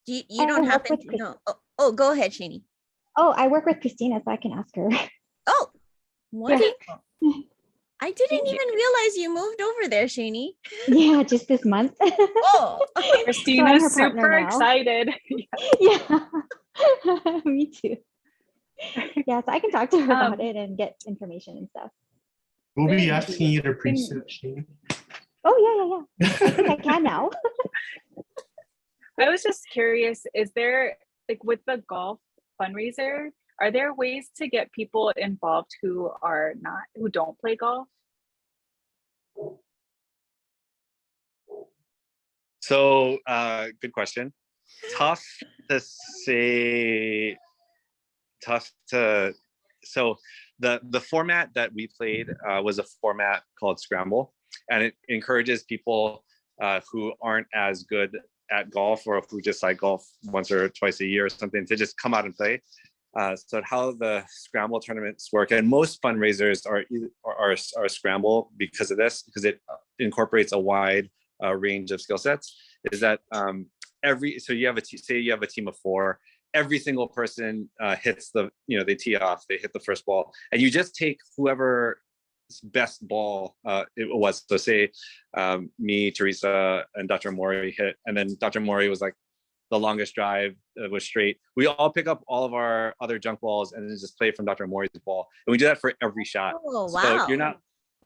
You don't happen to know. Oh, go ahead, Shani. Oh, I work with Christina, so I can ask her. Oh, what? Yeah. I didn't even realize you moved over there, Shani. Yeah, just this month. Oh, Christina's her partner super now. excited. Yeah, me too. Yeah, so I can talk to her about it and get information and stuff. We'll be asking you to pre-search. Oh, yeah. I think I can now. I was just curious, is there, like with the golf fundraiser, are there ways to get people involved who don't play golf? So good question. Tough to say. So the format that we played was a format called Scramble, and it encourages people who aren't as good at golf, or who just like golf once or twice a year or something, to just come out and play. So how the Scramble tournaments work, and most fundraisers are Scramble because of this, because it incorporates a wide range of skill sets, is that so you have say you have a team of 4, every single person hits they tee off, they hit the first ball, and you just take whoever best ball it was. So say me, Teresa, and Dr. Mori hit, and then Dr. Mori was like the longest drive was straight. We all pick up all of our other junk balls and then just play from Dr. Mori's ball. And we do that for every shot. Oh, So wow.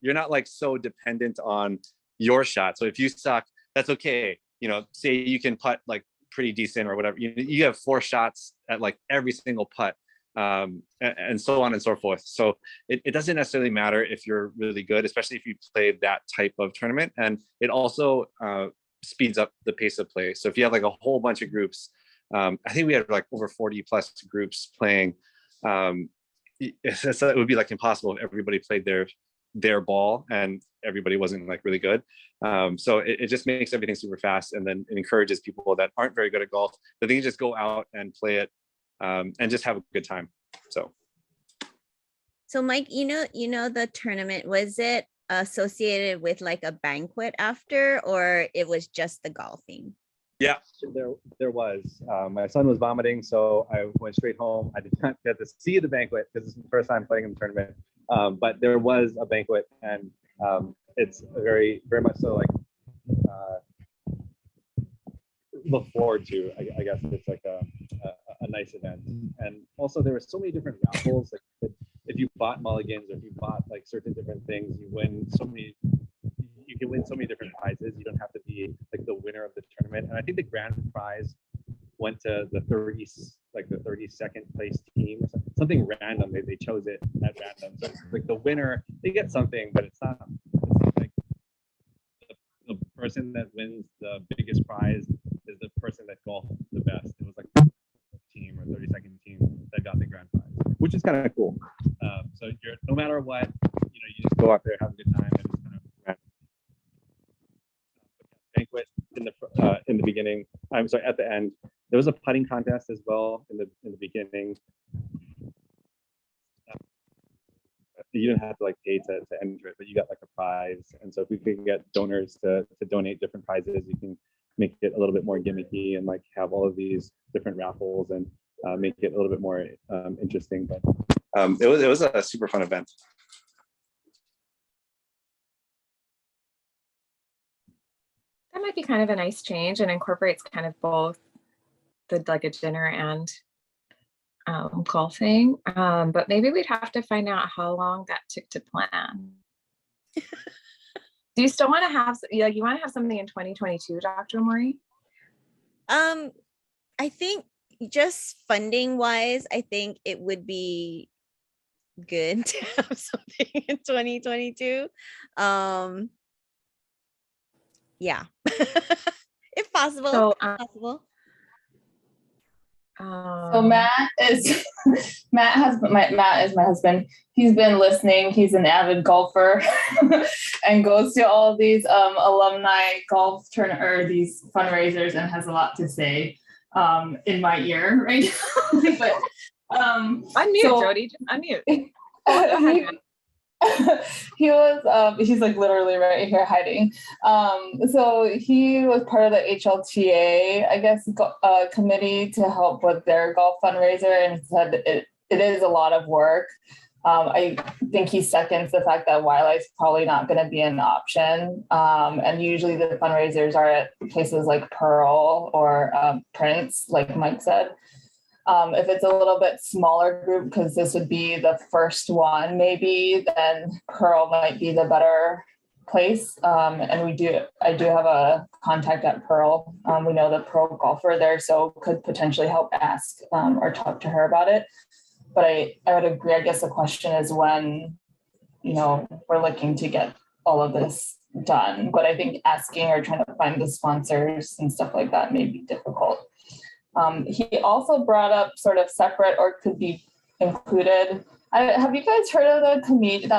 you're not like so dependent on your shot. So if you suck, that's okay. You know, say you can putt like pretty decent or whatever. You have 4 shots at like every single putt, and so on and so forth. So it doesn't necessarily matter if you're really good, especially if you play that type of tournament. And it also speeds up the pace of play. So if you have like a whole bunch of groups, I think we had like over 40 plus groups playing. It would be like impossible if everybody played their ball and everybody wasn't like really good. So it just makes everything super fast, and then it encourages people that aren't very good at golf that they can just go out and play it and just have a good time. So Mike, you know the tournament, was it associated with like a banquet after, or it was just the golfing? Yeah, there was. My son was vomiting, so I went straight home. I did not get to see the banquet because it's the first time playing in the tournament. But there was a banquet, and it's very, very much so like look forward to. I guess it's like a nice event. And also there were so many different raffles. Like if you bought mulligans, or if you bought like certain different things, you can win so many different prizes. You don't have to be like the winner of the tournament. And I think the grand prize went to the 32nd place team or something random. They chose it at random. So it's like the winner, they get something, but it's not like the person that wins the biggest prize is the person that golfed the best. It was like the team or 32nd team that got the grand prize, which is kind of cool. So no matter what, you just go out there, have a good time, and it's kind of random. Banquet in the beginning. I'm sorry, at the end. There was a putting contest as well in the beginning. You didn't have to like pay to enter it, but you got like a prize. And so if we could get donors to donate different prizes, we can make it a little bit more gimmicky and like have all of these different raffles and make it a little bit more interesting. But it was a super fun event. That might be kind of a nice change and incorporates kind of both like a dinner and golfing. But maybe we'd have to find out how long that took to plan. Do you still want to have, you want to have something in 2022, Dr. Mori? I think just funding wise, I think it would be good to have something in 2022. Yeah, if possible. So, possible. So Matt is Matt is my husband. He's been listening. He's an avid golfer and goes to all these alumni golf or these fundraisers and has a lot to say in my ear right now. But unmute, Jody. Just unmute. He was he's like literally right here hiding. So he was part of the HLTA, I guess, committee to help with their golf fundraiser, and said it is a lot of work. I think he seconds the fact that wildlife's probably not going to be an option. And usually the fundraisers are at places like Pearl or Prince, like Mike said. If it's a little bit smaller group, because this would be the first one, maybe, then Pearl might be the better place. And I do have a contact at Pearl. We know the Pearl golfer there, so could potentially help ask or talk to her about it. But I would agree. I guess the question is when, we're looking to get all of this done. But I think asking or trying to find the sponsors and stuff like that may be difficult. He also brought up sort of separate or could be included. Have you guys heard of that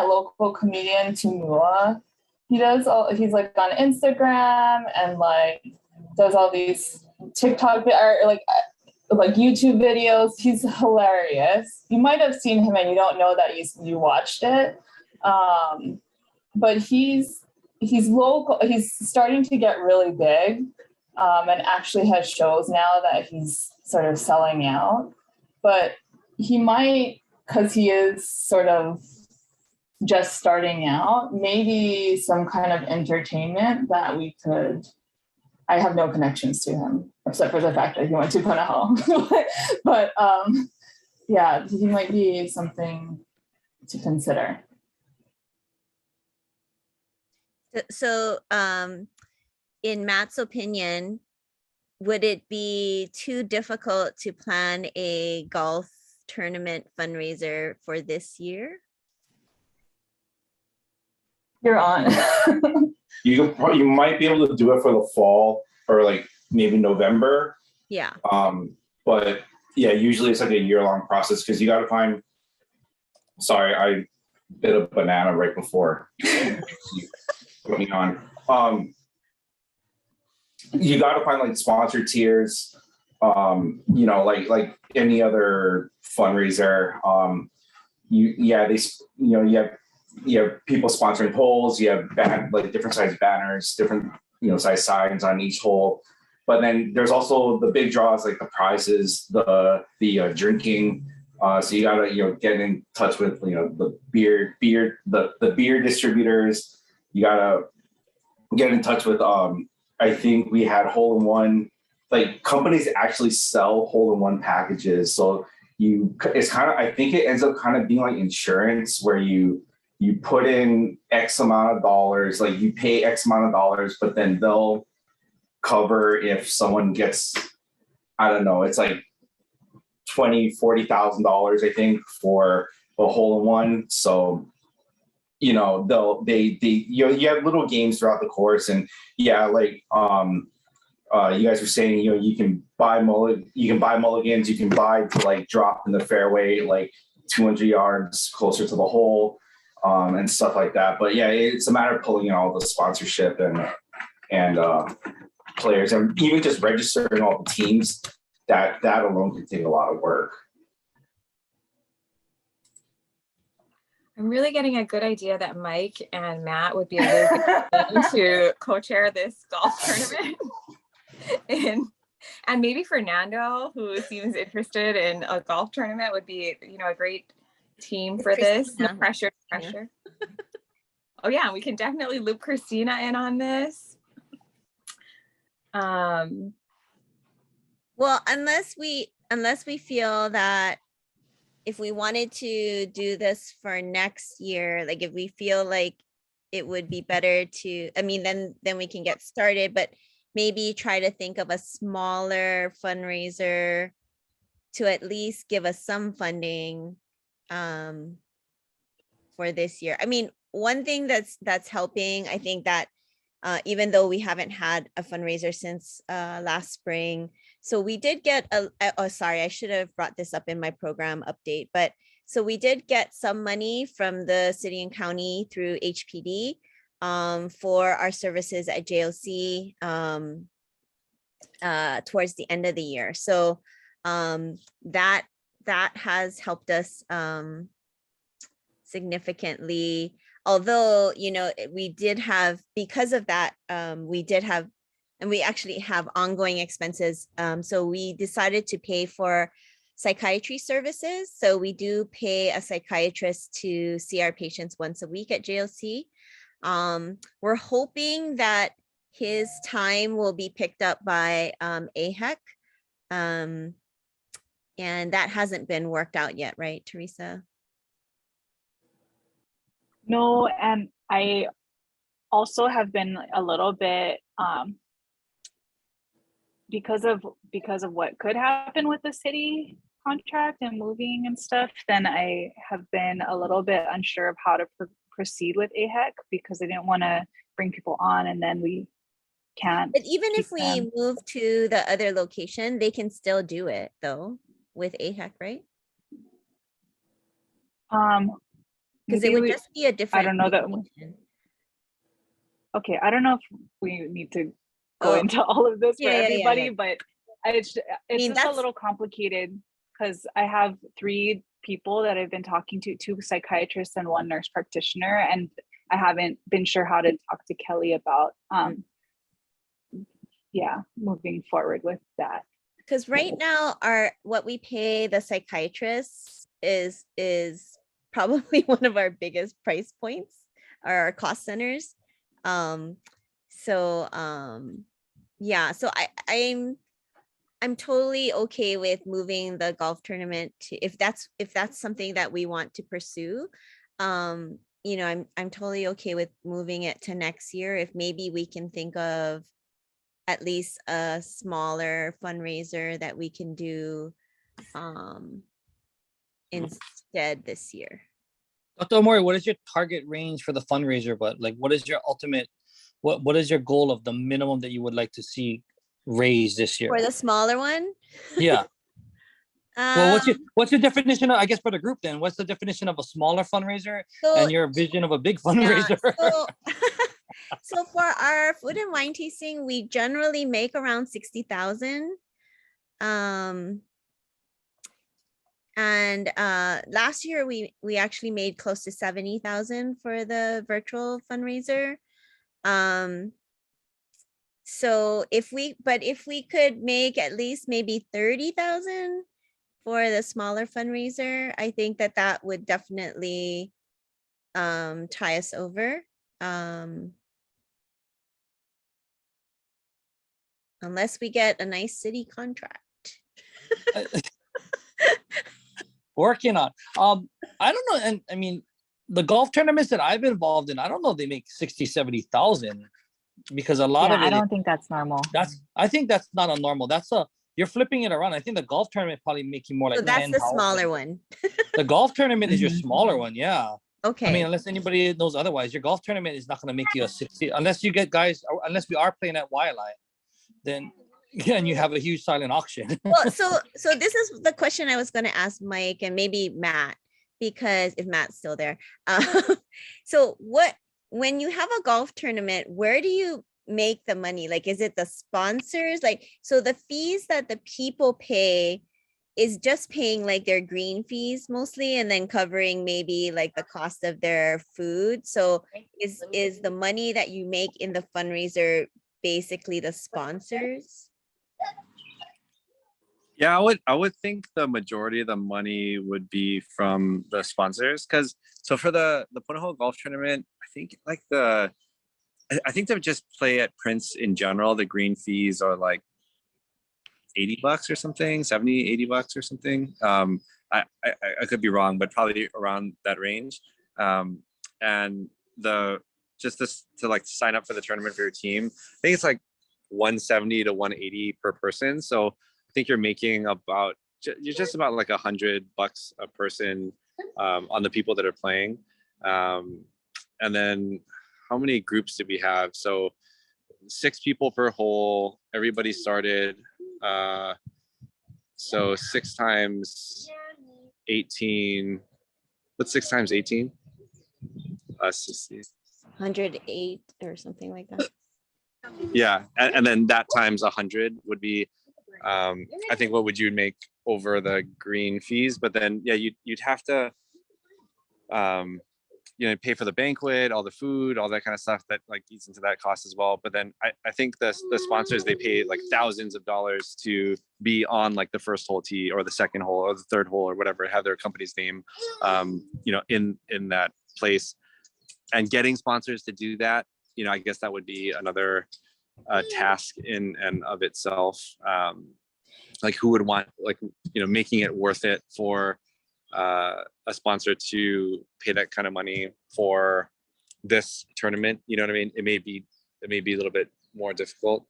local comedian Timua? He's like on Instagram and like does all these TikTok or like YouTube videos. He's hilarious. You might have seen him and you don't know that you watched it. But he's local. He's starting to get really big. And actually has shows now that he's sort of selling out. But he might, because he is sort of just starting out, maybe some kind of entertainment that we could. I have no connections to him except for the fact that he went to Punahou. but yeah, he might be something to consider. So, in Matt's opinion, would it be too difficult to plan a golf tournament fundraiser for this year? You're on. You might be able to do it for the fall or like maybe November. Yeah. But yeah, usually it's like a year-long process because you got to find. Sorry, I bit a banana right before you put me on. You got to find like sponsor tiers. You know, like any other fundraiser. You have people sponsoring holes. You have like different size banners, different size signs on each hole. But then there's also the big draws like the prizes, the drinking. So you gotta get in touch with the beer distributors. You gotta get in touch with I think we had hole-in-one, like companies actually sell hole-in-one packages. So it's kind of, I think it ends up kind of being like insurance where you put in X amount of dollars, like you pay X amount of dollars, but then they'll cover if someone gets, I don't know, it's like $20,000-$40,000, I think, for a hole-in-one. So you have little games throughout the course, and like you guys were saying, you can buy mulligans, you can buy to like drop in the fairway like 200 yards closer to the hole, and stuff like that. But yeah, it's a matter of pulling in all the sponsorship and players, and even just registering all the teams. That alone can take a lot of work. I'm really getting a good idea that Mike and Matt would be a really good team to co-chair this golf tournament. And maybe Fernando, who seems interested in a golf tournament, would be, a great team for this. No pressure. Oh yeah, we can definitely loop Christina in on this. Well, unless we feel that if we wanted to do this for next year, like if we feel like it would be better to, then we can get started, but maybe try to think of a smaller fundraiser to at least give us some funding for this year. One thing that's helping, I think that even though we haven't had a fundraiser since last spring, so we did get sorry, I should have brought this up in my program update, but so we did get some money from the city and county through HPD for our services at JOC towards the end of the year. So that has helped us significantly. Although, we did have, because of that, we actually have ongoing expenses. So we decided to pay for psychiatry services. So we do pay a psychiatrist to see our patients once a week at JOC. We're hoping that his time will be picked up by AHEC. And that hasn't been worked out yet, right, Teresa? No, and I also have been a little bit because of what could happen with the city contract and moving and stuff, then I have been a little bit unsure of how to proceed with AHEC because I didn't want to bring people on and then we can't. But even if we move to the other location, they can still do it though with AHEC, right? Because it would just be a different. I don't know that. Okay, I don't know if we need to go into all of this for everybody, but it's just a little complicated because I have 3 people that I've been talking to, 2 psychiatrists and 1 nurse practitioner, and I haven't been sure how to talk to Kelly about moving forward with that. Because right now what we pay the psychiatrists is probably one of our biggest price points or our cost centers. Yeah, so I'm totally okay with moving the golf tournament to, if that's something that we want to pursue. I'm totally okay with moving it to next year, if maybe we can think of at least a smaller fundraiser that we can do instead this year. Dr. Omori, what is your target range for the fundraiser? But like, what is your ultimate, what is your goal of the minimum that you would like to see raised this year? For the smaller one? Yeah. Well, what's your definition of, I guess for the group then, what's the definition of a smaller fundraiser and your vision of a big fundraiser? So for our food and wine tasting, we generally make around 60,000. And last year we actually made close to 70,000 for the virtual fundraiser. So if we could make at least maybe 30,000 for the smaller fundraiser, I think that would definitely tie us over. Unless we get a nice city contract. Working on. I don't know. And I mean, the golf tournaments that I've been involved in, I don't know if they make 60, 70,000 because a lot of it. I don't think that's normal. I think that's not a normal. You're flipping it around. I think the golf tournament probably making more like So that's 10,000. the smaller one. The golf tournament is your smaller one. Yeah. Okay. I mean, unless anybody knows otherwise, your golf tournament is not going to make you a 60, unless you get guys, unless we are playing at Wildlife, then and you have a huge silent auction. Well, so this is the question I was going to ask Mike and maybe Matt, because if Matt's still there. So when you have a golf tournament, where do you make the money? Like, is it the sponsors? Like, so the fees that the people pay is just paying like their green fees mostly, and then covering maybe like the cost of their food. So is the money that you make in the fundraiser basically the sponsors? Yeah, I would think the majority of the money would be from the sponsors, because so for the Punahou Golf Tournament, I think to just play at Prince in general, the green fees are like $80 or something, 70, $80 or something. I could be wrong, but probably around that range. And to like sign up for the tournament for your team, I think it's like 170 to 180 per person. So I think you're making you're just about like $100 a person on the people that are playing. And then how many groups did we have? So 6 people per hole, everybody started. So 6 times 18, what's 6 times 18? 108 or something like that. Yeah, and then that times 100 would be, I think, what would you make over the green fees? But then, yeah, you'd have to, pay for the banquet, all the food, all that kind of stuff that like eats into that cost as well. But then I think the sponsors, they pay like thousands of dollars to be on like the first hole tee or the second hole or the third hole or whatever, have their company's name, in that place. And getting sponsors to do that, I guess that would be another task in and of itself. Like who would want, like, making it worth it for a sponsor to pay that kind of money for this tournament? You know what I mean? It may be a little bit more difficult.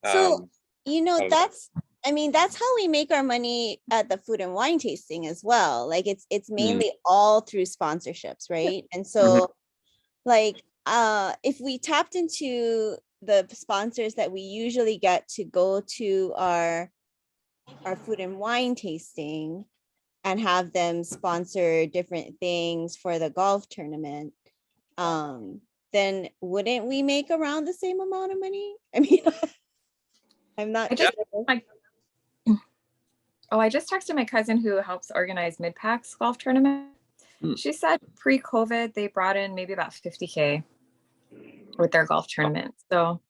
So, that's how we make our money at the food and wine tasting as well. Like it's mainly all through sponsorships, right? And so like if we tapped into the sponsors that we usually get to go to our food and wine tasting and have them sponsor different things for the golf tournament, then wouldn't we make around the same amount of money? I mean, I'm not sure. I just texted my cousin who helps organize Midpac's golf tournament. She said pre-COVID, they brought in maybe about $50K with their golf tournament. So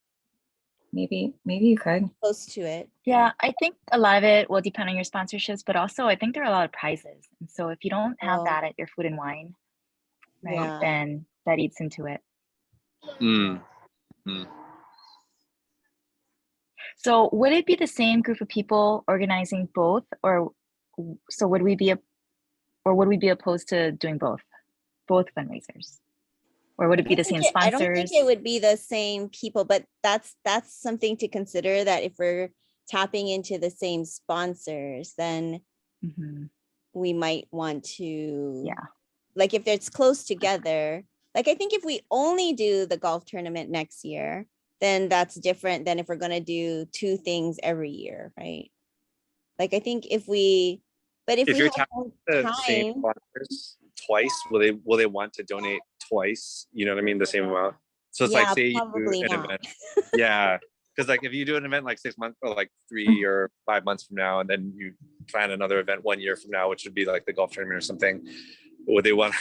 maybe you could. Close to it. Yeah, I think a lot of it will depend on your sponsorships, but also I think there are a lot of prizes. And so if you don't have Oh. that at your food and wine, right, Yeah. then that eats into it. Mm. Mm. So would it be the same group of people organizing both, or so would we be opposed to doing both fundraisers? Or would it be the same I don't think sponsors? it would be the same people, but that's something to consider, that if we're tapping into the same sponsors, then Mhm. we might want to, Yeah. like if it's close together, like I think if we only do the golf tournament next year, then that's different than if we're gonna do two things every year, right? Like I think if we If we you're have tapping more the same time, sponsors twice, will they want to donate twice? You know what I mean? The same amount. So it's Yeah, like, say you probably do an not. event. Yeah. Because like if you do an event like 6 months or like 3 or 5 months from now, and then you plan another event 1 year from now, which would be like the golf tournament or something, would they want?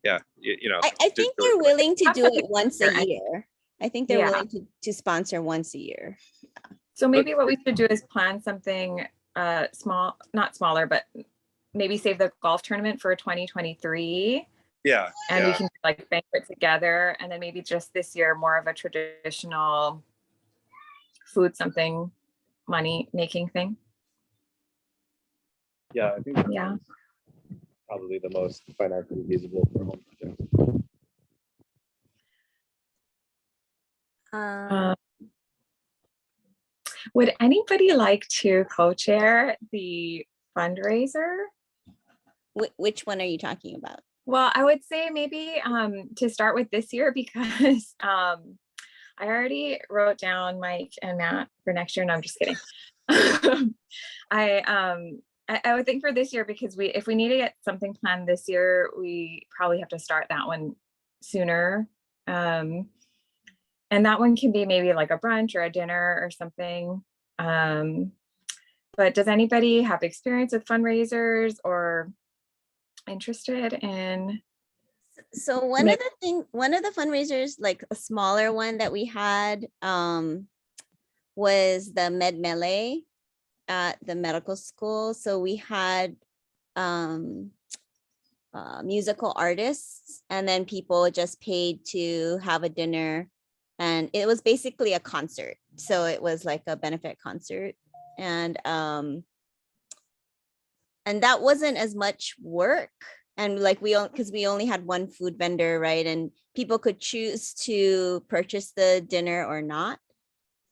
Yeah, you know. I think they're willing to do it once a Yeah. year. I think they're Yeah. willing to sponsor once a year. So maybe what we should do is plan something small, not smaller, but maybe save the golf tournament for 2023. Yeah. And we yeah. can like bank it together, and then maybe just this year more of a traditional food something money making thing. Yeah, I think that's Yeah. probably the most financially feasible for home projects. Would anybody like to co-chair the fundraiser? Which one are you talking about? Well, I would say maybe to start with this year, because I already wrote down Mike and Matt for next year. No, I'm just kidding. I would think for this year, because if we need to get something planned this year, we probably have to start that one sooner. And that one can be maybe like a brunch or a dinner or something. But does anybody have experience with fundraisers or interested in? So one of the fundraisers, like a smaller one that we had, was the Med Melee at the medical school. So we had musical artists, and then people just paid to have a dinner, and it was basically a concert. So it was like a benefit concert, and that wasn't as much work. And like because we only had one food vendor, right? And people could choose to purchase the dinner or not.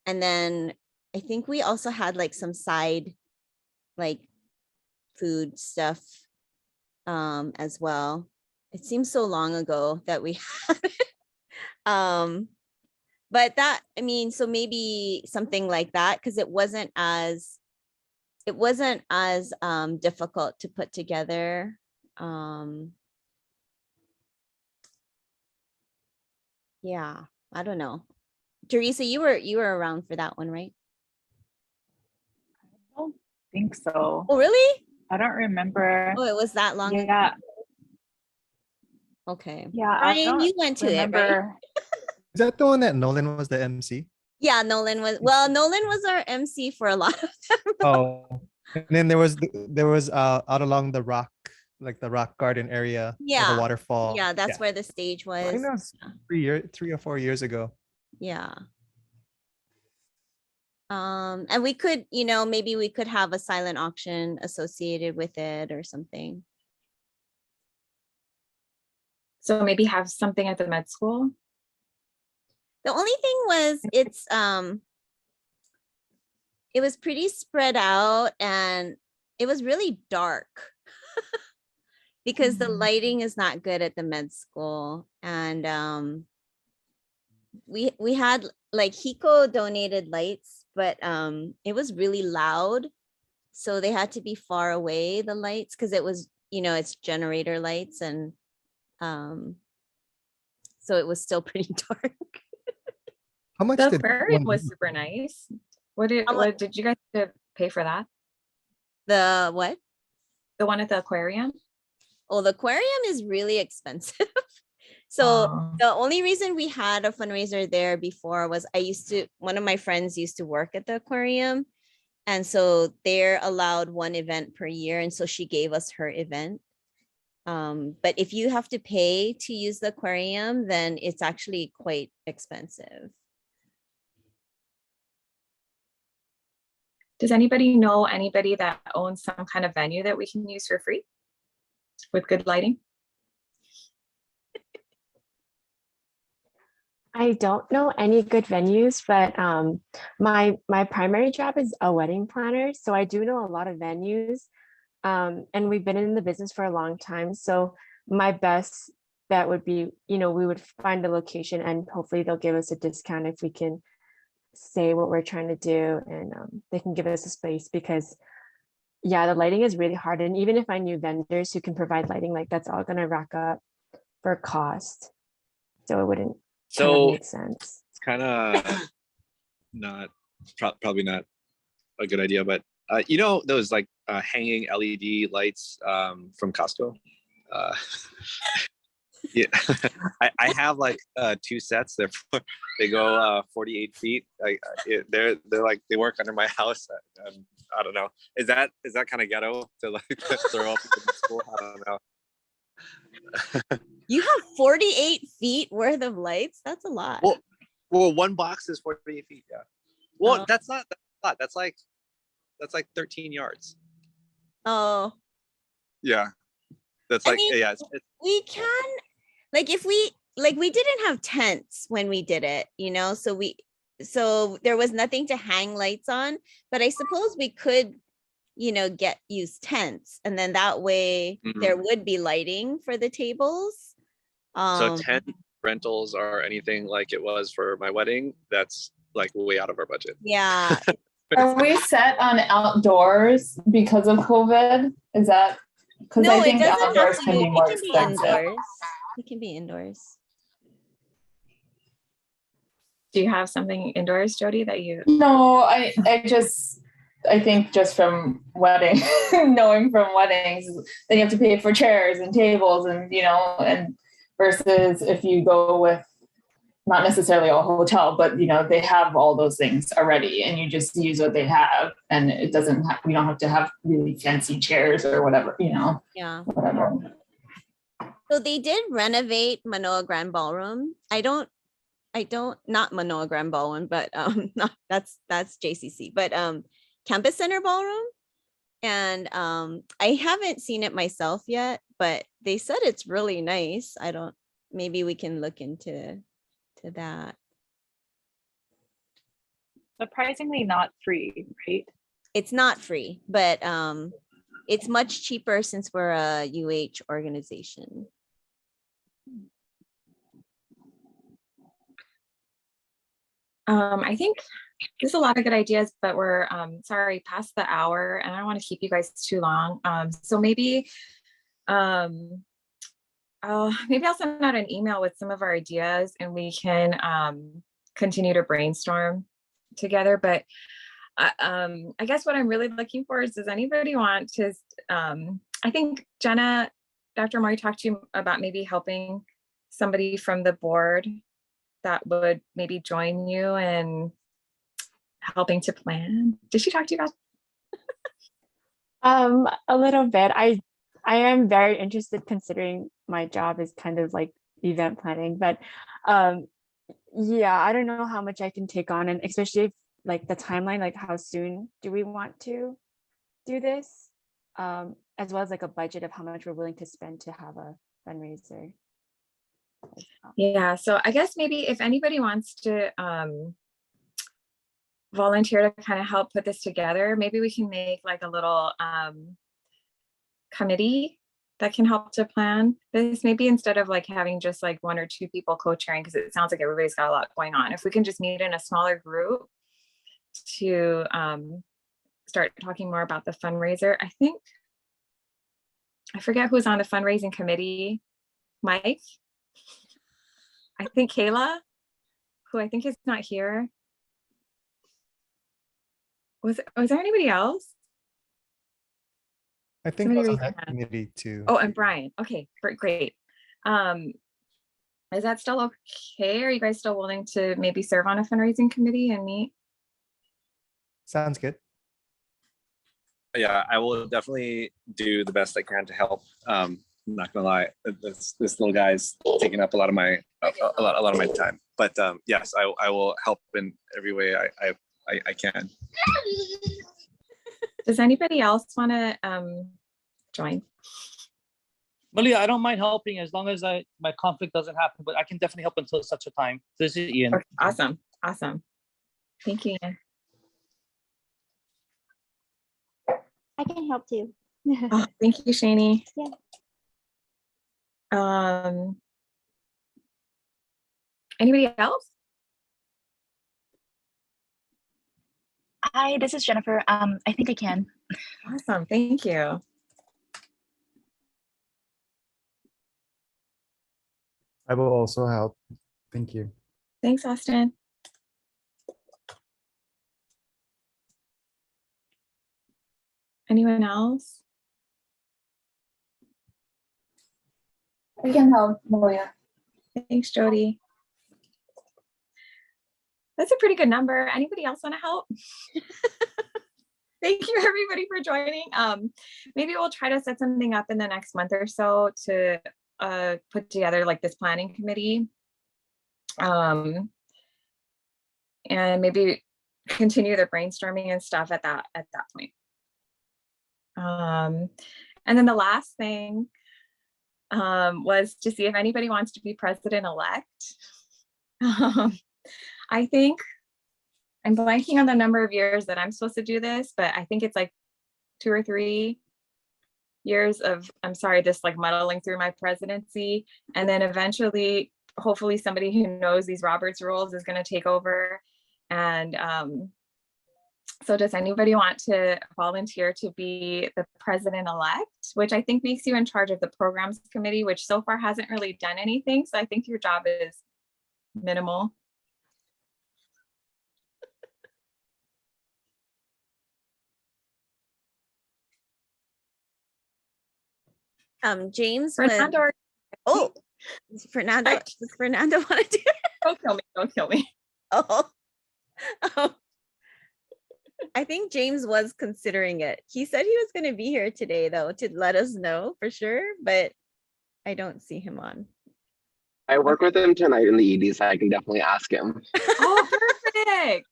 And then I think we also had like some side like food stuff as well. It seems so long ago that we had it. But that, I mean, so maybe something like that, because it wasn't as difficult to put together. Yeah, I don't know. Teresa, you were around for that one, right? I don't think so. Oh, really? I don't remember. Oh, it was that long ago? Yeah. Okay. Yeah, I Ryan, don't you went to it, right? remember. Is that the one that Nolan was the MC? Yeah, Nolan was our MC for a lot of them. Oh, and then there was out along the rock, like the rock garden area, by Yeah. the waterfall. Yeah, that's where the stage I was. think that was 3 or 4 years ago. Yeah. And we could, maybe we could have a silent auction associated with it or something. So maybe have something at the med school. The only thing was it was pretty spread out, and it was really dark because the lighting is not good at the med school. And we had like Hiko donated lights, but it was really loud. So they had to be far away, the lights, because it was, it's generator lights, and so it was still pretty dark. How much The did aquarium one- was super nice. What did you guys have to pay for that? The what? The one at the aquarium? Oh, the aquarium is really expensive. So the only reason we had a fundraiser there before was one of my friends used to work at the aquarium. And so they're allowed one event per year. And so she gave us her event. But if you have to pay to use the aquarium, then it's actually quite expensive. Does anybody know anybody that owns some kind of venue that we can use for free with good lighting? I don't know any good venues, but my primary job is a wedding planner. So I do know a lot of venues. And we've been in the business for a long time. So my best bet would be, we would find a location and hopefully they'll give us a discount if we can say what we're trying to do, and they can give us a space, because yeah, the lighting is really hard. And even if I knew vendors who can provide lighting, like that's all going to rack up for cost. So it wouldn't kind of make sense. It's kind of not, probably not a good idea, but those like hanging LED lights from Costco? Yeah, I have like 2 sets. They go 48 feet. They're like, they work under my house. I don't know. Is that kind of ghetto to like throw up in the school? I don't know. You have 48 feet worth of lights? That's a lot. Well, one box is 48 feet. Yeah. Well, that's not a lot. That's like 13 yards. Oh. Yeah. That's like, yeah. We can, like, if we didn't have tents when we did it, so there was nothing to hang lights on, but I suppose we could, use tents, and then that way there would be lighting for the tables. So tent rentals or anything like it was for my wedding, that's like way out of our budget. Yeah. Are we set on outdoors because of COVID? Is that because No, I think it doesn't have outdoors to can be. be more It can be expensive. indoors. It can be indoors. Do you have something indoors, Jody, that you? No, I think just from wedding, knowing from weddings, then you have to pay for chairs and tables and, and versus if you go with not necessarily a hotel, but, they have all those things already and you just use what they have, and it doesn't have, we don't have to have really fancy chairs or whatever, Yeah. whatever. So they did renovate Manoa Grand Ballroom. Not Manoa Grand Ballroom, but that's JCC, but Campus Center Ballroom. And I haven't seen it myself yet, but they said it's really nice. Maybe we can look into that. Surprisingly not free, right? It's not free, but it's much cheaper since we're a UH organization. I think there's a lot of good ideas, but we're sorry, past the hour, and I don't want to keep you guys too long. So maybe I'll send out an email with some of our ideas, and we can continue to brainstorm together. But I guess what I'm really looking for is, does anybody want to? I think Jenna, Dr. Mori talked to you about maybe helping somebody from the board that would maybe join you in helping to plan. Did she talk to you about? A little bit. I am very interested, considering my job is kind of like event planning, but yeah, I don't know how much I can take on, and especially if, like, the timeline, like how soon do we want to do this, as well as like a budget of how much we're willing to spend to have a fundraiser. Yeah, so I guess maybe if anybody wants to volunteer to kind of help put this together, maybe we can make like a little committee that can help to plan this. Maybe instead of like having just like 1 or 2 people co-chairing, because it sounds like everybody's got a lot going on. If we can just meet in a smaller group to start talking more about the fundraiser. I forget who's on the fundraising committee. Mike? I think Kayla, who I think is not here. Was there anybody else? I think Somebody I was on raise that their hand. committee too. Oh, and Brian. Okay, great. Is that still okay? Are you guys still willing to maybe serve on a fundraising committee and meet? Sounds good. Yeah, I will definitely do the best I can to help. I'm not gonna lie, this little guy's taking up a lot of my a lot of my time. But yes, I will help in every way I can. Does anybody else want to join? Malia, I don't mind helping as long as my conflict doesn't happen, but I can definitely help until such a time. This is Ian. Okay, awesome. Thank you, Ian. I can help too. Oh, thank you, Shani. Yeah. Anybody else? Hi, this is Jennifer. I think I can. Awesome, thank you. I will also help. Thank you. Thanks, Austin. Anyone else? I can help, Malia. Thanks, Jody. That's a pretty good number. Anybody else want to help? Thank you, everybody, for joining. Maybe we'll try to set something up in the next month or so to put together like this planning committee. And maybe continue the brainstorming and stuff at that point. And then the last thing was to see if anybody wants to be president-elect. I think I'm blanking on the number of years that I'm supposed to do this, but I think it's like 2 or 3 years of, I'm sorry, just like muddling through my presidency. And then eventually, hopefully somebody who knows these Roberts rules is going to take over. And so does anybody want to volunteer to be the president-elect, which I think makes you in charge of the programs committee, which so far hasn't really done anything. So I think your job is minimal. James. Fernando. Oh, Fernando. Does Fernando want to do it? Don't kill me. Don't kill me. Oh. I think James was considering it. He said he was going to be here today, though, to let us know for sure, but I don't see him on. I work with him tonight in the ED, so I can definitely ask him. Oh, perfect.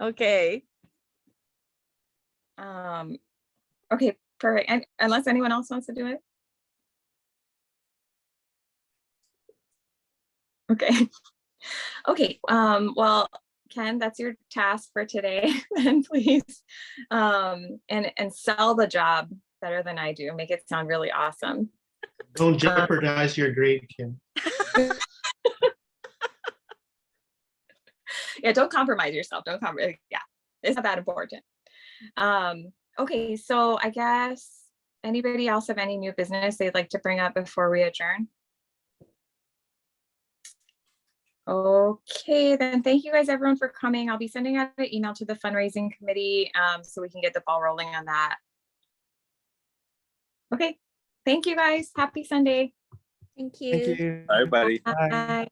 Okay. Okay, perfect. And unless anyone else wants to do it. Okay. Okay. Well, Ken, that's your task for today. Then please, and sell the job better than I do. Make it sound really awesome. Don't jeopardize your grade, Kim. Yeah, don't compromise yourself. Don't compromise. Yeah, it's not that important. Okay, so I guess anybody else have any new business they'd like to bring up before we adjourn? Okay, then thank you guys everyone for coming. I'll be sending out an email to the fundraising committee so we can get the ball rolling on that. Okay, thank you guys. Happy Sunday. Thank you. Thank you. Bye, everybody. Bye.